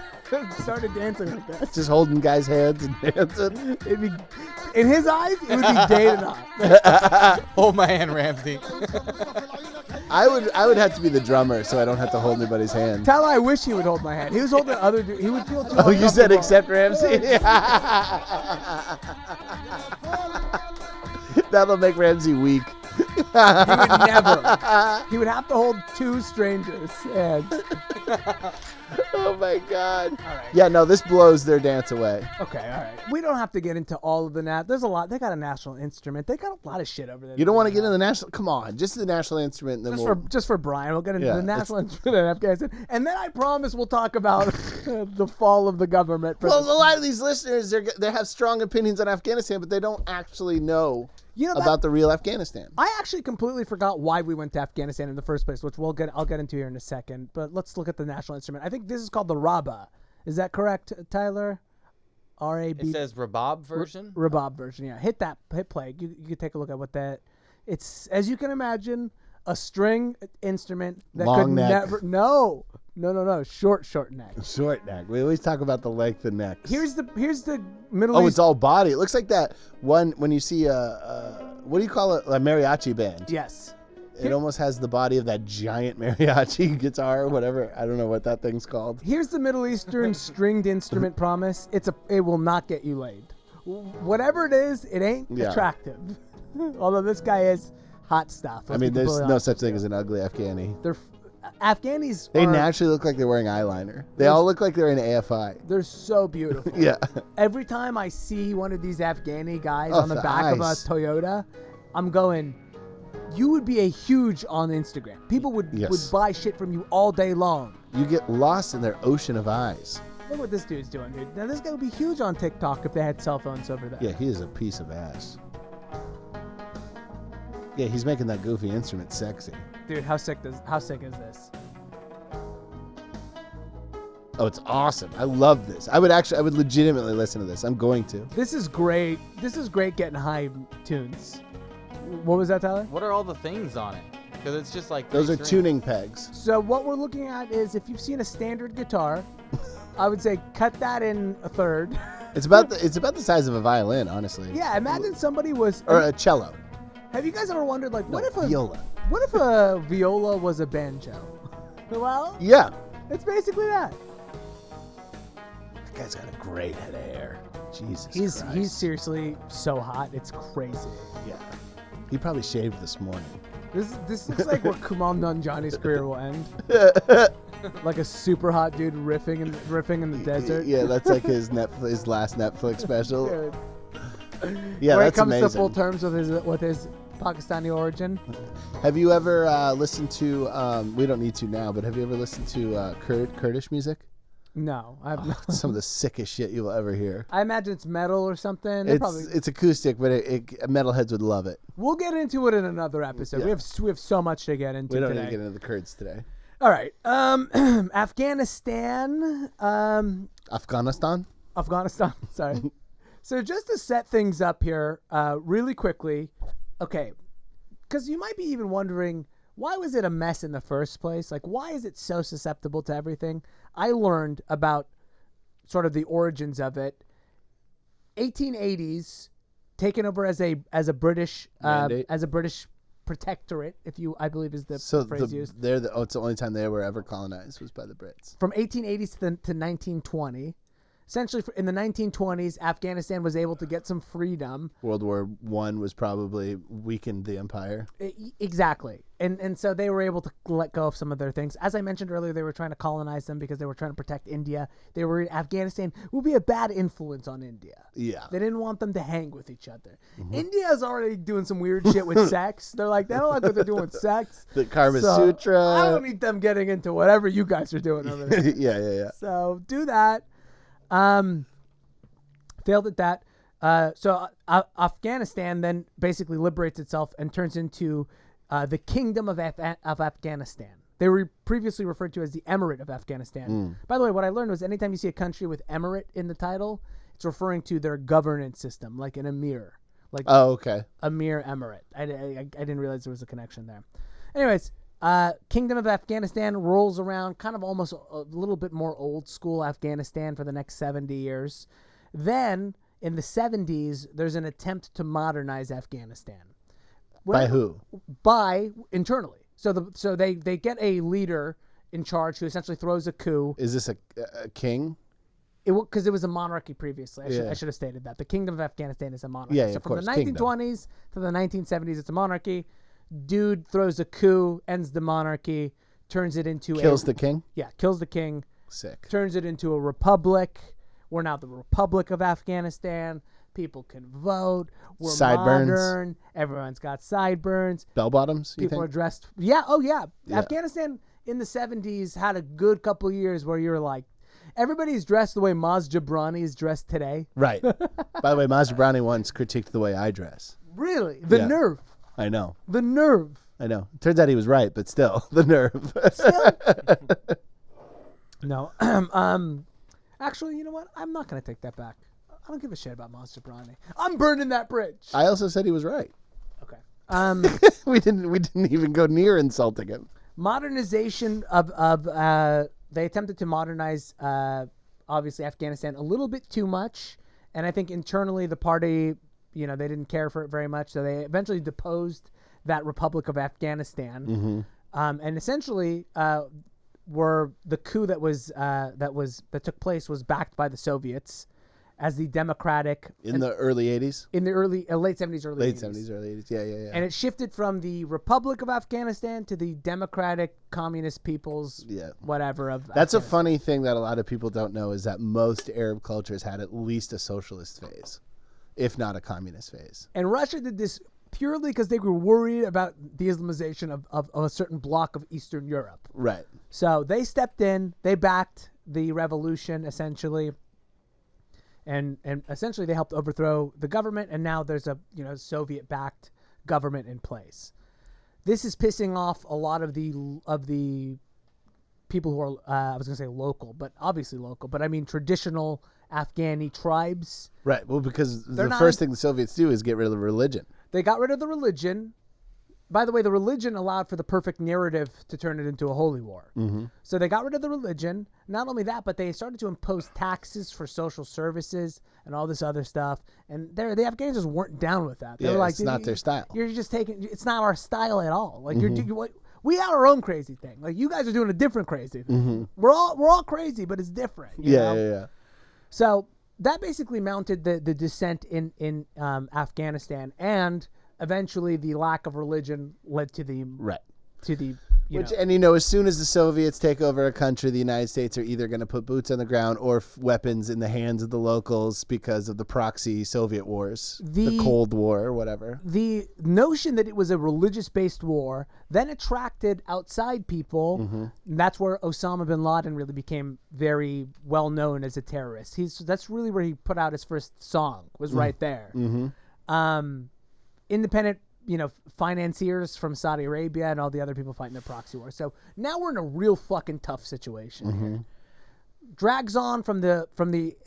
started dancing like that. Just holding guys' hands and dancing. In his eyes, it would be gay enough. Hold my hand, Ramsey. I would have to be the drummer, so I don't have to hold anybody's hand. I wish he would hold my hand. He was holding other dude. He would feel too Oh, you said uncomfortable. except Ramsey? That'll make Ramsey weak. He would never. He would have to hold two strangers' hands. Oh my God. All right. Yeah, no, this blows their dance away. Okay, all right. We don't have to get into all of the There's a lot. They got a national instrument. They got a lot of shit over there. You don't want to get into the national? Come on, just the national instrument. And then Just for Bryan. We'll get into Yeah, the national instrument in Afghanistan. And then I promise we'll talk about the fall of the government. Well, a lot of these listeners, they have strong opinions on Afghanistan, but they don't actually know about the real Afghanistan. I actually completely forgot why we went to Afghanistan in the first place, which I'll get into here in a second. But let's look at the national instrument. I think this is called the Rabba. Is that correct, Tyler? R-A-B. It says Rabab version. Rabab version, yeah. Hit play. You can take a look at what that. It's, as you can imagine, a string instrument that Long could neck. never. No. Short neck. Short neck. We always talk about the length of necks. Here's the Middle Oh, East. it's all body. It looks like that one when you see what do you call it? A mariachi band. Yes. It almost has the body of that giant mariachi guitar or whatever. I don't know what that thing's called. Here's the Middle Eastern stringed instrument promise. It will not get you laid. Whatever it is, it ain't attractive. Although this guy is hot stuff. I mean, there's no such thing as an ugly Afghani. Afghanis. They naturally look like they're wearing eyeliner. They all look like they're in AFI. They're so beautiful. Yeah. Every time I see one of these Afghani guys on the the back of a eyes. Toyota, I'm going, you would be a huge on Instagram. People would buy shit from you all day long. You get lost in their ocean of eyes. Look what this dude's doing, dude. Now, this guy would be huge on TikTok if they had cell phones over there. Yeah, he is a piece of ass. Yeah, he's making that goofy instrument sexy. Dude, how sick is this? Oh, it's awesome. I love this. I would legitimately listen to this. I'm going to. This is great. This is great getting high tunes. What was that, Tyler? What are all the things on it? Because it's just like Those are three tuning pegs. So what we're looking at is, if you've seen a standard guitar, I would say cut that in a third. It's about the size of a violin, honestly. Yeah, imagine somebody was... Or a cello. Have you guys ever wondered, like, what if a viola was a banjo? Well, Yeah. it's basically that. That guy's got a great head of hair. Jesus He's Christ. seriously so hot, it's crazy. Yeah. He probably shaved this morning. This looks like where Kumail Nanjiani's career will end. Like a super hot dude riffing in the desert. Yeah, that's like his last Netflix special. Dude. Yeah, Where he that's comes amazing. to full terms with his Pakistani origin. Have you ever listened to? We don't need to now, but have you ever listened to Kurdish music? No, I've not. It's some of the sickest shit you'll ever hear. I imagine it's metal or something. They're It's acoustic, but metalheads would love it. We'll get into it in another episode. Yeah. We have so much to get into We don't today. need to get into the Kurds today. All right. Afghanistan. Afghanistan. Sorry. So just to set things up here really quickly. Okay. Because you might be even wondering, why was it a mess in the first place? Like, why is it so susceptible to everything? I learned about sort of the origins of it. 1880s, taken over as a British protectorate, I believe is the phrase used. It's the only time they were ever colonized was by the Brits. From 1880s to 1920. Essentially, in the 1920s, Afghanistan was able to get some freedom. World War I was probably weakened the empire. Exactly. And so they were able to let go of some of their things. As I mentioned earlier, they were trying to colonize them because they were trying to protect India. They were Afghanistan would be a bad influence on India. Yeah. They didn't want them to hang with each other. Mm-hmm. India's already doing some weird shit with sex. They're like, they don't like what they're doing with sex. The Karma Sutra. I don't need them getting into whatever you guys are doing over there. Yeah. So do that. Failed at that. Afghanistan then basically liberates itself and turns into the Kingdom of Afghanistan. They were previously referred to as the Emirate of Afghanistan. By the way, what I learned was anytime you see a country with Emirate in the title, it's referring to their governance system, like an emir. Like Emir Emirate. I didn't realize there was a connection there. Anyways, Kingdom of Afghanistan rolls around kind of almost a little bit more old school Afghanistan for the next 70 years. Then in the 70s, there's an attempt to modernize Afghanistan. By who? By internally. So they get a leader in charge who essentially throws a coup. Is this a king? Because it was a monarchy previously. I should have stated that. The Kingdom of Afghanistan is a monarchy. Yeah, so of from course, the 1920s to the 1970s, it's a monarchy. Dude throws a coup, ends the monarchy, turns it into kills the king? Yeah, kills the king. Sick. Turns it into a republic. We're now the Republic of Afghanistan. People can vote. We're sideburns. Modern. Everyone's got sideburns. Bell bottoms, you People think? are dressed. Yeah, oh yeah. Afghanistan in the 70s had a good couple years where you're like, everybody's dressed the way Maz Jobrani is dressed today. Right. By the way, Maz Jobrani once critiqued the way I dress. Really? The nerve. I know. The nerve. I know. Turns out he was right, but still, the nerve. No. Actually, you know what? I'm not going to take that back. I don't give a shit about Maz Jobrani. I'm burning that bridge. I also said he was right. Okay. We didn't even go near insulting him. Modernization of they attempted to modernize obviously Afghanistan a little bit too much, and I think internally the party, they didn't care for it very much, so they eventually deposed that Republic of Afghanistan, and essentially were the coup that took place was backed by the Soviets as the democratic in the early 80s, in the late 70s, early 80s, yeah. And it shifted from the Republic of Afghanistan to the Democratic Communist People's whatever of. That's a funny thing that a lot of people don't know is that most Arab cultures had at least a socialist phase, if not a communist phase. And Russia did this purely because they were worried about the Islamization of a certain block of Eastern Europe. Right. So they stepped in, they backed the revolution essentially. And essentially they helped overthrow the government, and now there's a Soviet-backed government in place. This is pissing off a lot of the people who are I was going to say local, but obviously local, but I mean traditional Afghani tribes. Right. Well, because the first thing the Soviets do is get rid of the religion. They got rid of the religion. By the way, the religion allowed for the perfect narrative to turn it into a holy war. Mm-hmm. So they got rid of the religion. Not only that, but they started to impose taxes for social services and all this other stuff. And the Afghans just weren't down with that. They were like, it's not their style. You're just it's not our style at all. Like we have our own crazy thing. Like you guys are doing a different crazy thing. Mm-hmm. We're all crazy, but it's different. You know? Yeah. So that basically mounted the dissent in Afghanistan, and eventually the lack of religion led to the as soon as the Soviets take over a country, the United States are either going to put boots on the ground or weapons in the hands of the locals because of the proxy Soviet wars, the Cold War or whatever. The notion that it was a religious-based war then attracted outside people. Mm-hmm. And that's where Osama bin Laden really became very well known as a terrorist. That's really where he put out his first song, was right there. Mm-hmm. Independent, financiers from Saudi Arabia and all the other people fighting the proxy war. So now we're in a real fucking tough situation here. Drags on from the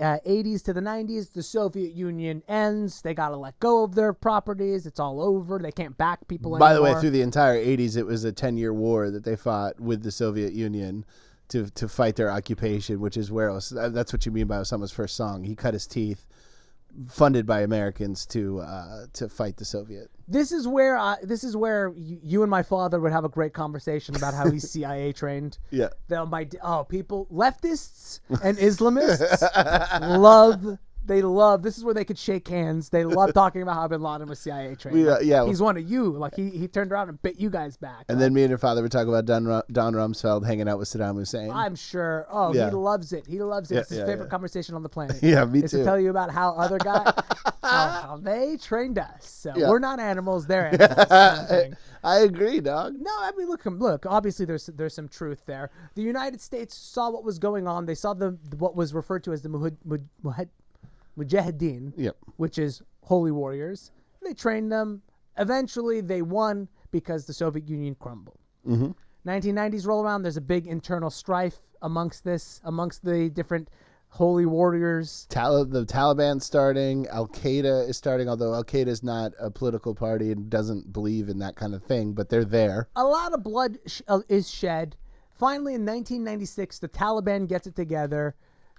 80s to the 90s. The Soviet Union ends. They got to let go of their properties. It's all over. They can't back people anymore. By the way, through the entire 80s, it was a 10-year war that they fought with the Soviet Union to fight their occupation, which is where that's what you mean by Osama's first song. He cut his teeth, funded by Americans to fight the Soviet. This is where you and my father would have a great conversation about how he's CIA trained. Yeah. People, leftists and Islamists love They love, this is where they could shake hands. They love talking about how bin Laden was CIA trained. He's one of you. Like, he turned around and bit you guys back. And then me and your father would talk about Don Rumsfeld hanging out with Saddam Hussein. I'm sure. Oh, he loves it. He loves it. It's his favorite converation on the planet. Yeah, me too. To tell you about how other guys, how they trained us. So we're not animals, they're animals. I agree, dog. No, I mean, look. Obviously, there's some truth there. The United States saw what was going on. They saw what was referred to as the mujahideen, Yep. which is holy warriors. They trained them. Eventually, they won because the Soviet Union crumbled. 1990s roll around. There's a big internal strife amongst the different holy warriors. The Taliban's starting. Al Qaeda is starting, although Al Qaeda is not a political party and doesn't believe in that kind of thing, but they're there. A lot of blood is shed. Finally, in 1996, the Taliban gets it together.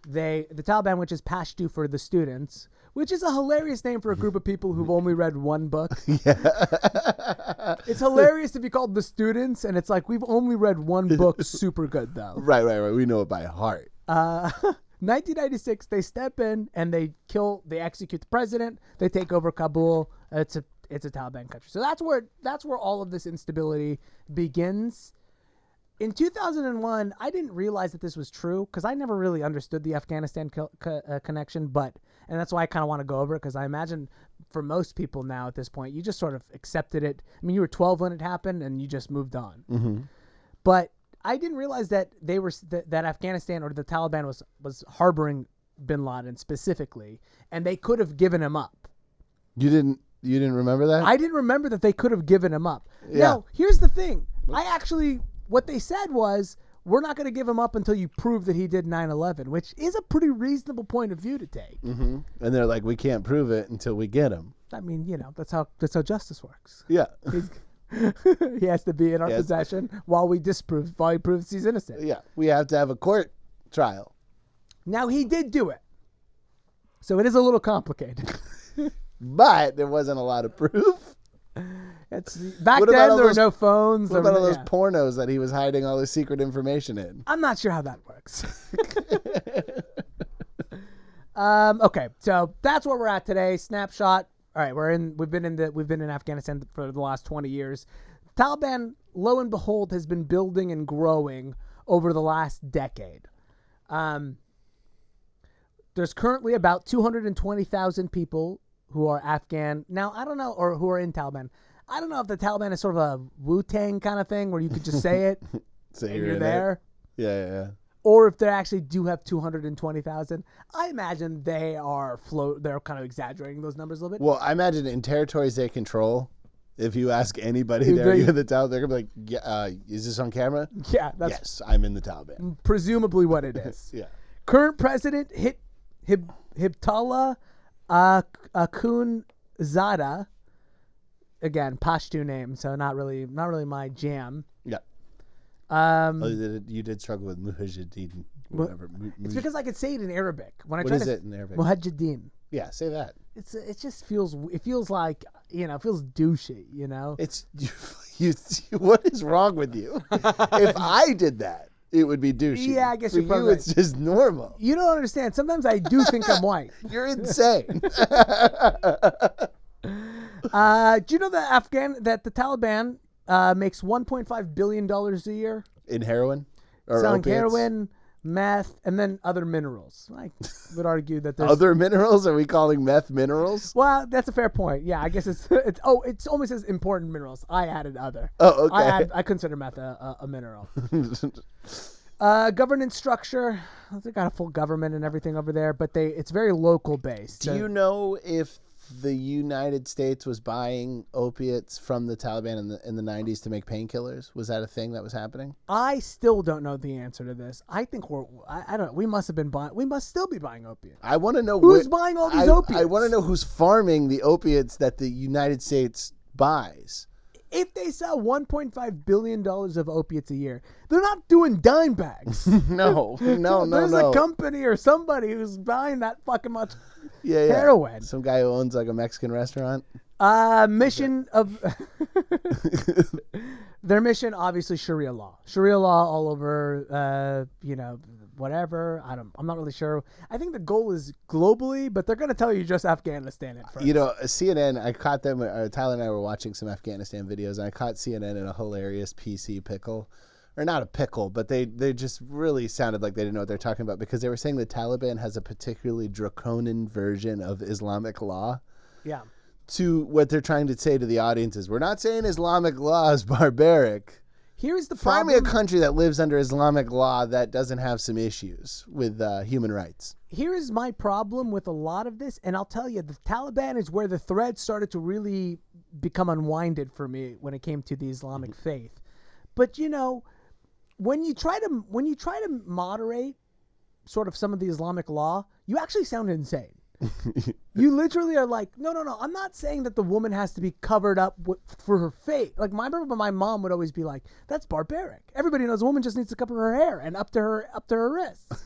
The Taliban, which is Pashto for the students, which is a hilarious name for a group of people who've only read one book. Yeah. It's hilarious to be called the students, and it's like, we've only read one book. Super good, though. Right. We know it by heart. 1996, they step in and they execute the president. They take over Kabul. It's a Taliban country. So that's where all of this instability begins. In 2001, I didn't realize that this was true because I never really understood the Afghanistan connection, and that's why I kind of want to go over it, because I imagine for most people now at this point, you just sort of accepted it. I mean, you were 12 when it happened and you just moved on. Mm-hmm. But I didn't realize that that Afghanistan or the Taliban was harboring bin Laden specifically, and they could have given him up. You didn't remember that? I didn't remember that they could have given him up. Yeah. Now, here's the thing. What they said was, we're not going to give him up until you prove that he did 9/11, which is a pretty reasonable point of view to take. Mm-hmm. And they're like, we can't prove it until we get him. I mean, that's how justice works. Yeah. He has to be in our possession while he proves he's innocent. Yeah. We have to have a court trial. Now, he did do it. So it is a little complicated. But there wasn't a lot of proof. Back then, there were no phones. What about all those pornos that he was hiding all his secret information in? I'm not sure how that works. Okay, so that's where we're at today. Snapshot. All right, we've been in Afghanistan for the last 20 years. Taliban, lo and behold, has been building and growing over the last decade. There's currently about 220,000 people who are Afghan. Now, I don't know, or who are in Taliban. I don't know if the Taliban is sort of a Wu-Tang kind of thing where you could just say it so and you're there. Yeah. Or if they actually do have 220,000. I imagine they're kind of exaggerating those numbers a little bit. Well, I imagine in territories they control, if you ask anybody there, you're the Taliban, they're going to be like, is this on camera? Yeah. Yes, I'm in the Taliban. Presumably what it is. Yeah. Current president, Hibtullah Akhundzada. Again, Pashto name, so not really my jam. Yeah. You did struggle with Mujahideen, whatever. It's because I could say it in Arabic. What is it in Arabic? Mujahideen. Yeah, say that. It just feels like, it feels douchey, It's you. What is wrong with you? If I did that, it would be douchey. Yeah, I guess For you're probably you, right. it's just normal. You don't understand. Sometimes I do think I'm white. You're insane. Do you know that the Taliban makes $1.5 billion a year? In heroin? Or selling opiates? heroin, meth, and then other minerals. I would argue that there's... Other minerals? Are we calling meth minerals? Well, that's a fair point. Yeah, I guess it's almost as important minerals. I added other. Oh, okay. I consider meth a mineral. Governance structure. They got a full government and everything over there, but it's very local based. Do you know if the United States was buying opiates from the Taliban in the 90s to make painkillers? Was that a thing that was happening? I still don't know the answer to this. I think I don't know. We must still be buying opiates. I want to know who's buying all these opiates. I want to know who's farming the opiates that the United States buys. If they sell $1.5 billion of opiates a year, they're not doing dime bags. No. There's a company or somebody who's buying that fucking much heroin. Some guy who owns like a Mexican restaurant. Mission of their mission, obviously Sharia law. Sharia law all over, whatever. I'm not really sure. I think the goal is globally, but they're going to tell you just Afghanistan at first. CNN, I caught them, Tyler and I were watching some Afghanistan videos, and I caught CNN in a hilarious PC pickle. Or not a pickle, but they just really sounded like they didn't know what they're talking about, because they were saying the Taliban has a particularly draconian version of Islamic law. Yeah. To what they're trying to say to the audience is, we're not saying Islamic law is barbaric. Here's the Find problem. me a country that lives under Islamic law that doesn't have some issues with human rights. Here is my problem with a lot of this, and I'll tell you, the Taliban is where the thread started to really become unwinded for me when it came to the Islamic faith. But when you try to moderate sort of some of the Islamic law, you actually sound insane. You literally are like, no. I'm not saying that the woman has to be covered up for her faith. Like my mom would always be like, that's barbaric. Everybody knows a woman just needs to cover her hair and up to her wrists.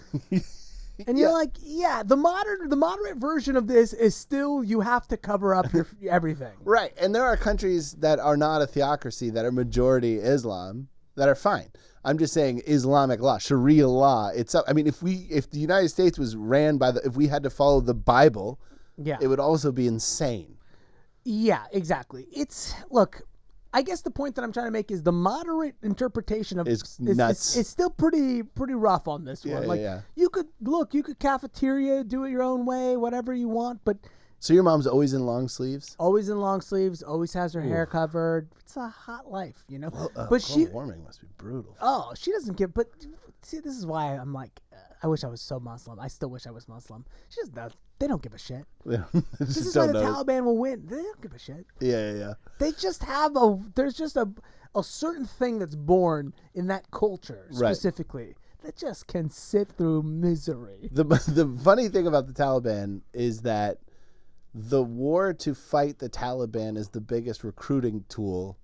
And you're like, yeah, the moderate version of this is still you have to cover up your everything. Right. And there are countries that are not a theocracy, that are majority Islam, that are fine. I'm just saying Islamic law, Sharia law. I mean, if the United States was ran by if we had to follow the Bible, it would also be insane. Yeah, exactly. Look, I guess the point that I'm trying to make is the moderate interpretation of is nuts. It's still pretty rough on this one. Like you could cafeteria, do it your own way, whatever you want, but. So your mom's always in long sleeves? Always in long sleeves, always has her hair covered. It's a hot life, Well, but global warming must be brutal. Oh, she doesn't give. But see, this is why I'm like, I wish I was so Muslim. I still wish I was Muslim. She just does. They don't give a shit. This is why the Taliban will win. They don't give a shit. Yeah. They just have there's just a certain thing that's born in that culture specifically that just can sit through misery. The funny thing about the Taliban is that the war to fight the Taliban is the biggest recruiting tool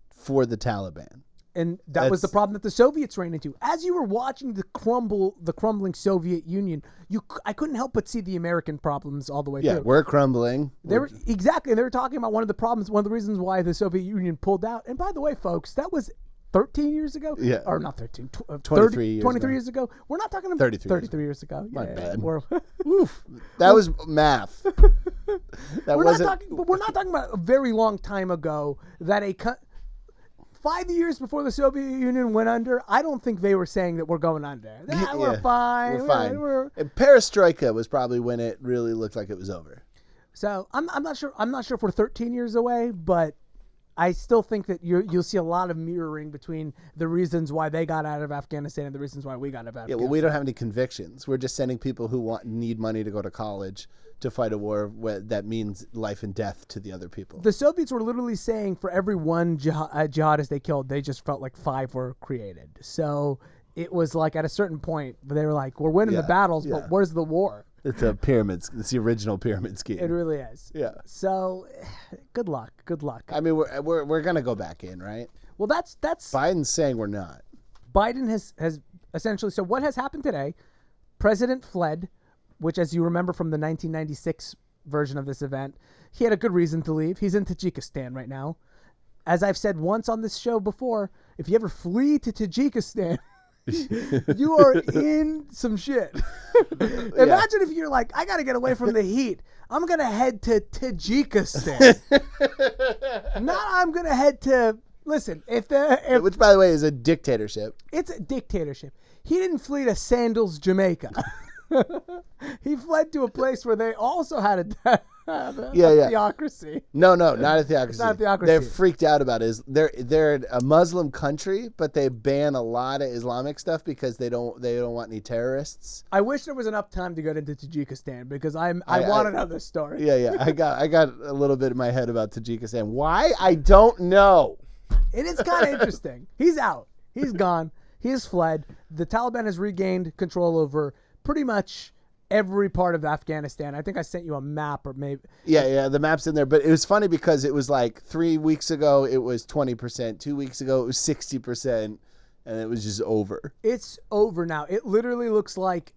for the Taliban. And that was the problem that the Soviets ran into. As you were watching the crumbling Soviet Union, I couldn't help but see the American problems all the way through. Yeah, we're crumbling. Exactly. And they were talking about one of the reasons why the Soviet Union pulled out. And by the way, folks, that was 13 years ago? Yeah. Or not 13, 23 years ago. We're not talking about 33 years ago. My bad. Oof. That was math. We're not talking about a very long time ago that 5 years before the Soviet Union went under, I don't think they were saying that we're going under. We're fine. We're fine. And Perestroika was probably when it really looked like it was over. So I'm not sure. I'm not sure if we're 13 years away, but I still think that you'll see a lot of mirroring between the reasons why they got out of Afghanistan and the reasons why we got out of Afghanistan. Yeah, well, we don't have any convictions. We're just sending people who need money to go to college to fight a war that means life and death to the other people. The Soviets were literally saying for every one jihadist they killed, they just felt like 5 were created. So it was like at a certain point, they were like, we're winning the battles, but where's the war? It's a pyramid. It's the original pyramid scheme. It really is. Yeah. So good luck. Good luck. I mean, we're going to go back in, right? Well, that's Biden's saying we're not. Biden has essentially, so what has happened today, President fled, which, as you remember from the 1996 version of this event, he had a good reason to leave. He's in Tajikistan right now. As I've said once on this show before, if you ever flee to Tajikistan, you are in some shit. Imagine if you're like, I got to get away from the heat. I'm going to head to Tajikistan. Not I'm going to head to, listen, which, by the way, is a dictatorship. It's a dictatorship. He didn't flee to Sandals, Jamaica. He fled to a place where they also had a theocracy. No, not a theocracy. It's not a theocracy. They're freaked out about it. They're a Muslim country, but they ban a lot of Islamic stuff because they don't want any terrorists. I wish there was enough time to get into Tajikistan because I want to know this story. Yeah. I got a little bit in my head about Tajikistan. Why? I don't know. It is kind of interesting. He's out. He's gone. He has fled. The Taliban has regained control over pretty much every part of Afghanistan. I think I sent you a map, or maybe. Yeah, the map's in there. But it was funny because it was like 3 weeks ago it was 20%, 2 weeks ago it was 60%, and it was just over. It's over now. It literally looks like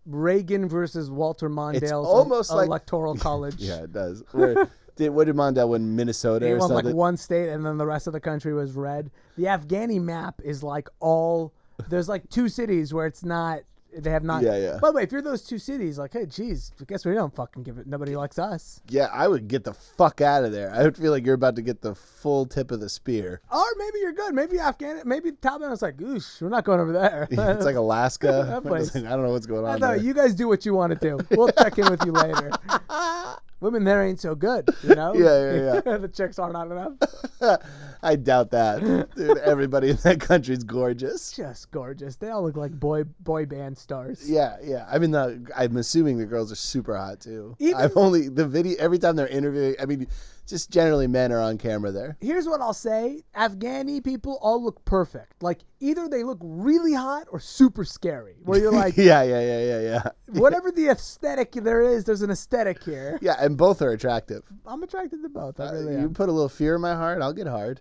Reagan versus Walter Mondale's it's almost like electoral college. Yeah, it does. What did Mondale win? Minnesota or something? Like one state, and then the rest of the country was red. The Afghani map is like there's like 2 cities where it's not. They have not. Yeah. By the way, if you're those 2 cities, like, hey, geez, I guess we don't fucking give it. Nobody likes us. Yeah, I would get the fuck out of there. I would feel like you're about to get the full tip of the spear. Or maybe you're good. Maybe Taliban is like, oosh, we're not going over there. It's like Alaska. That place. I don't know what's going on there. You guys do what you want to do. We'll check in with you later. women there ain't so good, you know? Yeah. The chicks aren't on enough. I doubt that. Dude, everybody in that country's gorgeous. Just gorgeous. They all look like boy band stars. Yeah. I mean, I'm assuming the girls are super hot too. Even- Every time they're interviewing, I mean, just generally men are on camera there. Here's what I'll say. Afghani people all look perfect. Like, either they look really hot or super scary. Where you're like, Yeah. whatever the aesthetic there is, there's an aesthetic here. Yeah, and both are attractive. I'm attracted to both. I really You am. put a little fear in my heart, I'll get hard.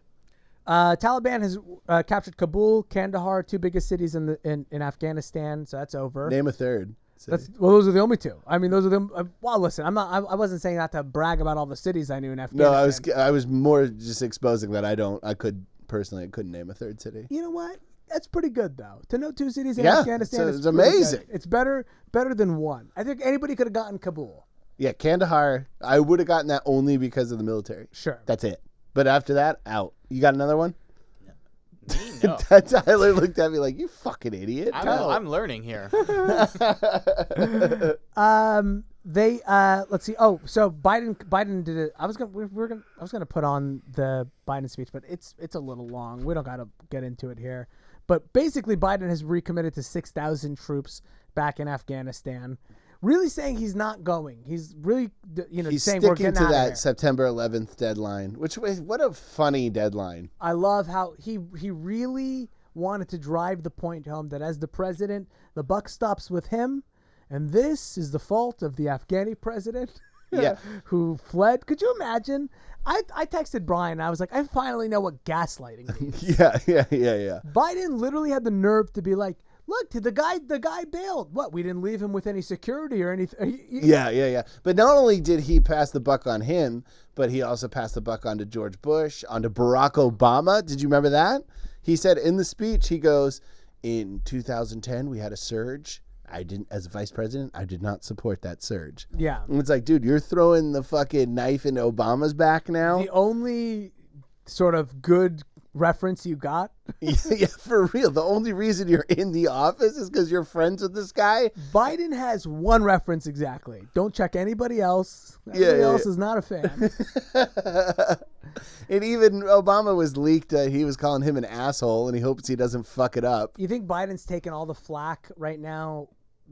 Taliban has captured Kabul, Kandahar, 2 biggest cities in Afghanistan, so that's over. Name a third. Those are the only 2. I mean, those are them. Well, listen, I wasn't saying that to brag about all the cities I knew in Afghanistan. No, I was more just exposing that I couldn't name a third city. You know what? That's pretty good though. To know 2 cities in Yeah, Afghanistan is it's amazing. good. It's better than 1. I think anybody could have gotten Kabul. Yeah, Kandahar, I would have gotten that only because of the military. Sure. That's it. But after that, out. You got another one? Me, no. Tyler looked at me like, you fucking idiot. I'm learning here. Let's see. Oh, so Biden did it. I was gonna put on the Biden speech, but it's a little long. We don't gotta get into it here. But basically, Biden has recommitted to 6,000 troops back in Afghanistan. Really saying he's not going. He's really, He's saying we're sticking getting to out of that here. September 11th deadline, what a funny deadline. I love how he really wanted to drive the point home that as the president, the buck stops with him, and this is the fault of the Afghani president Yeah. who fled. Could you imagine? I texted Bryan. I was like, I finally know what gaslighting means. Yeah. Biden literally had the nerve to be like, look, the guy bailed. What? We didn't leave him with any security or anything. Yeah. But not only did he pass the buck on him, but he also passed the buck on to George Bush, on to Barack Obama. Did you remember that? He said in the speech, he goes, in 2010, we had a surge. As vice president, I did not support that surge. Yeah. And it's like, dude, you're throwing the fucking knife into Obama's back now? The only sort of good reference you got. Yeah, for real. The only reason you're in the office is because you're friends with this guy? Biden has one reference exactly. Don't check anybody else. Everybody else is not a fan. And even Obama was leaked that he was calling him an asshole, and he hopes he doesn't fuck it up. You think Biden's taking all the flack right now,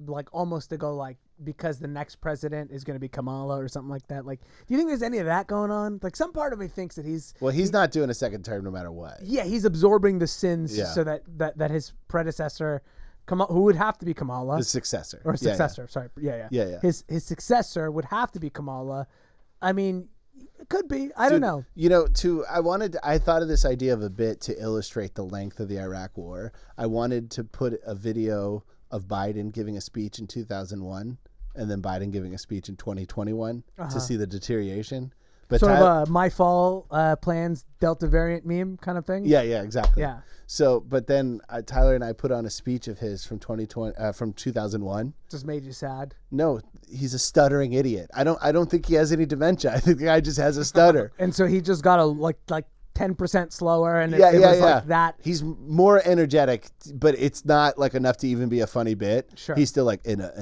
like almost to go like because the next president is going to be Kamala or something like that? Like, do you think there's any of that going on? Like, some part of me thinks that he's not doing a second term no matter what. Yeah, he's absorbing the sins so that his predecessor, who would have to be Kamala, The successor. or successor. Sorry, Yeah. His successor would have to be Kamala. I mean, it could be. I don't know. I thought of this idea of a bit to illustrate the length of the Iraq War. I wanted to put a video of Biden giving a speech in 2001 and then Biden giving a speech in 2021 to see the deterioration. But sort of a my fall plans Delta variant meme kind of thing. Yeah, exactly. Yeah. So, but then Tyler and I put on a speech of his from 2001. Just made you sad. No, he's a stuttering idiot. I don't think he has any dementia. I think the guy just has a stutter. And so he just got a like 10% slower, and it was like that. He's more energetic, but it's not like enough to even be a funny bit. Sure. He's still like in a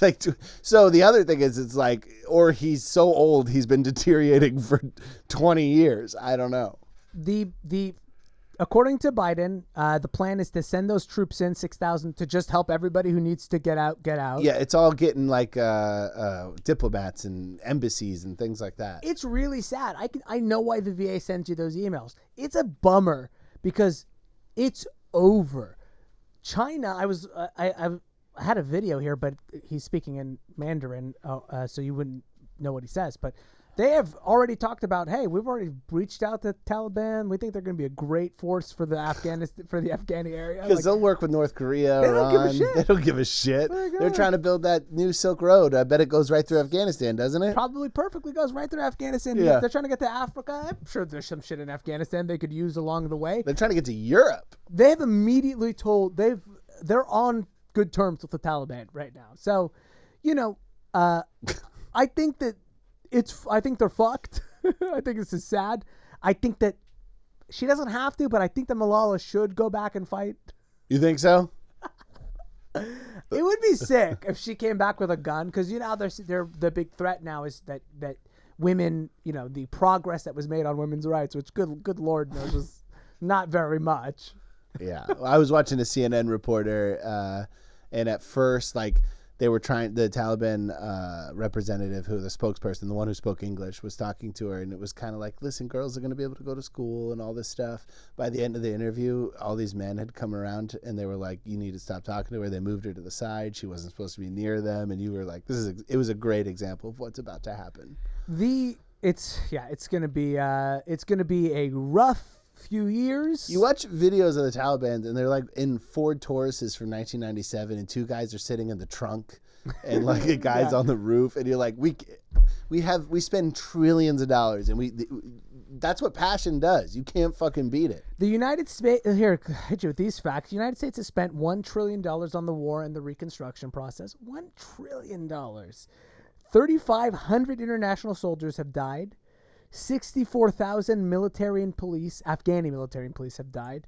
like. So the other thing is, it's like, or he's so old he's been deteriorating for 20 years. I don't know. According to Biden, the plan is to send those troops in 6,000 to just help everybody who needs to get out. Yeah, it's all getting like diplomats and embassies and things like that. It's really sad. I know why the VA sends you those emails. It's a bummer because it's over. China, I had a video here, but he's speaking in Mandarin, so you wouldn't know what he says, but they have already talked about, hey, we've already reached out to Taliban. We think they're going to be a great force for the Afghani area. Because they'll work with North Korea. They don't give a shit. They don't give a shit. They're trying to build that new Silk Road. I bet it goes right through Afghanistan, doesn't it? Probably perfectly goes right through Afghanistan. Yeah. They're trying to get to Africa. I'm sure there's some shit in Afghanistan they could use along the way. They're trying to get to Europe. They have immediately told they're on good terms with the Taliban right now. So, I think that I think they're fucked. I think this is sad. I think that she doesn't have to, but I think that Malala should go back and fight. You think so? It would be sick if she came back with a gun, because you know they're the big threat now is that women, you know, the progress that was made on women's rights, which good Lord knows was not very much. Yeah, I was watching a CNN reporter, and at first, like, they were trying, the Taliban representative, who the spokesperson, the one who spoke English, was talking to her, and it was kind of like, listen, girls are going to be able to go to school and all this stuff. By the end of the interview, all these men had come around, and they were like, you need to stop talking to her. They moved her to the side. She wasn't supposed to be near them, and you were like, it was a great example of what's about to happen. It's gonna be a rough few years. You watch videos of the Taliban, and they're like in Ford Tauruses from 1997, and two guys are sitting in the trunk, and like a guy's on the roof, and you're like, we spend trillions of dollars, and that's what passion does. You can't fucking beat it. The United States, here, hit you with these facts. The United States has spent $1 trillion on the war and the reconstruction process. $1 trillion. 3,500 international soldiers have died. 64,000 military and police, Afghani military and police have died.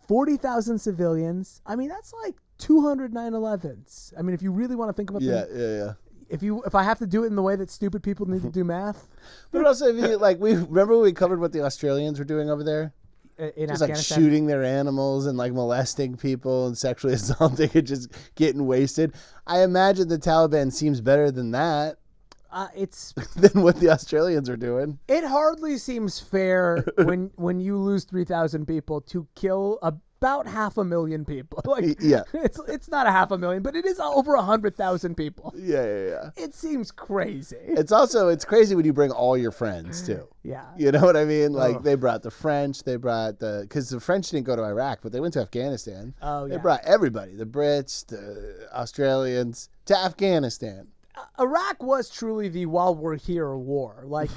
40,000 civilians. I mean, that's like 200 9/11s. I mean, if you really want to think about Yeah. If I have to do it in the way that stupid people need to do math. But also, if you, like, remember we covered what the Australians were doing over there? In just Afghanistan. like shooting their animals and like molesting people and sexually assaulting and just getting wasted. I imagine the Taliban seems better than that. It's than what the Australians are doing. It hardly seems fair when you lose 3,000 people to kill about 500,000 people. Like, yeah, it's not 500,000, but it is over 100,000 people. Yeah. It seems crazy. It's crazy when you bring all your friends too. Yeah, you know what I mean. Like they brought the French, because the French didn't go to Iraq, but they went to Afghanistan. Oh yeah, they brought everybody, the Brits, the Australians, to Afghanistan. Iraq was truly the while we're here war. Like,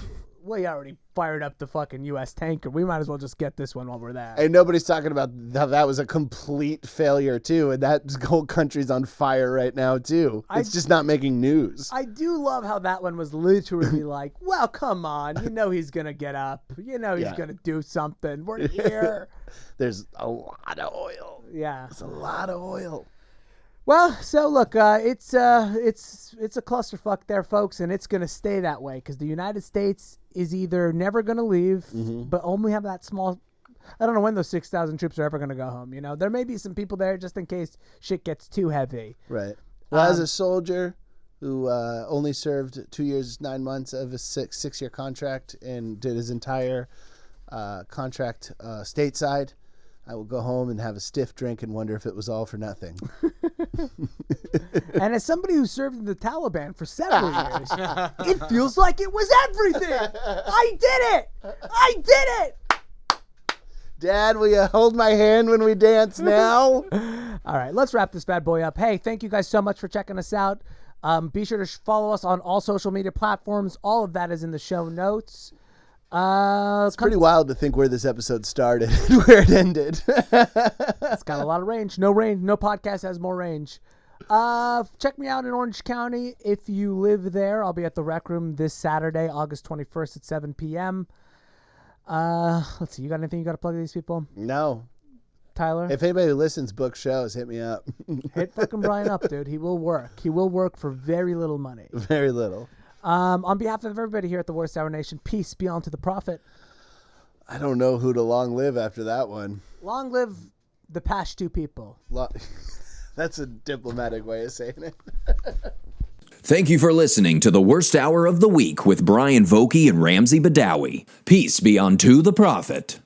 we already fired up the fucking U.S. tanker. We might as well just get this one while we're there. And nobody's talking about how that was a complete failure, too. And that whole country's on fire right now, too. It's just not making news. I do love how that one was literally like, well, come on. You know he's going to get up. You know he's going to do something. We're here. There's a lot of oil. Yeah. There's a lot of oil. Well, so look, it's a clusterfuck there, folks, and it's going to stay that way because the United States is either never going to leave, but only have that small. I don't know when those 6,000 troops are ever going to go home. You know, there may be some people there just in case shit gets too heavy. Right. Well, as a soldier who only served 2 years 9 months of a six-year contract and did his entire contract stateside, I will go home and have a stiff drink and wonder if it was all for nothing. And as somebody who served in the Taliban for several years, it feels like it was everything. I did it. Dad, will you hold my hand when we dance now? All right, let's wrap this bad boy up. Hey, thank you guys so much for checking us out. Be sure to follow us on all social media platforms. All of that is in the show notes. It's pretty wild to think where this episode started and where it ended. It's got a lot of range. No podcast has more range. Check me out in Orange County. If you live there, I'll be at the Rec Room this Saturday, August 21st at 7 p.m. Let's see. You got anything you got to plug to these people? No. Tyler? If anybody who listens book shows, hit me up. Hit fucking Bryan up, dude. He will work. He will work for very little money. Very little. On behalf of everybody here at the Worst Hour Nation, peace be on to the prophet. I don't know who to long live after that one. Long live the Pashto people. That's a diplomatic way of saying it. Thank you for listening to the Worst Hour of the Week with Bryan Vokey and Ramsey Badawi. Peace be unto the prophet.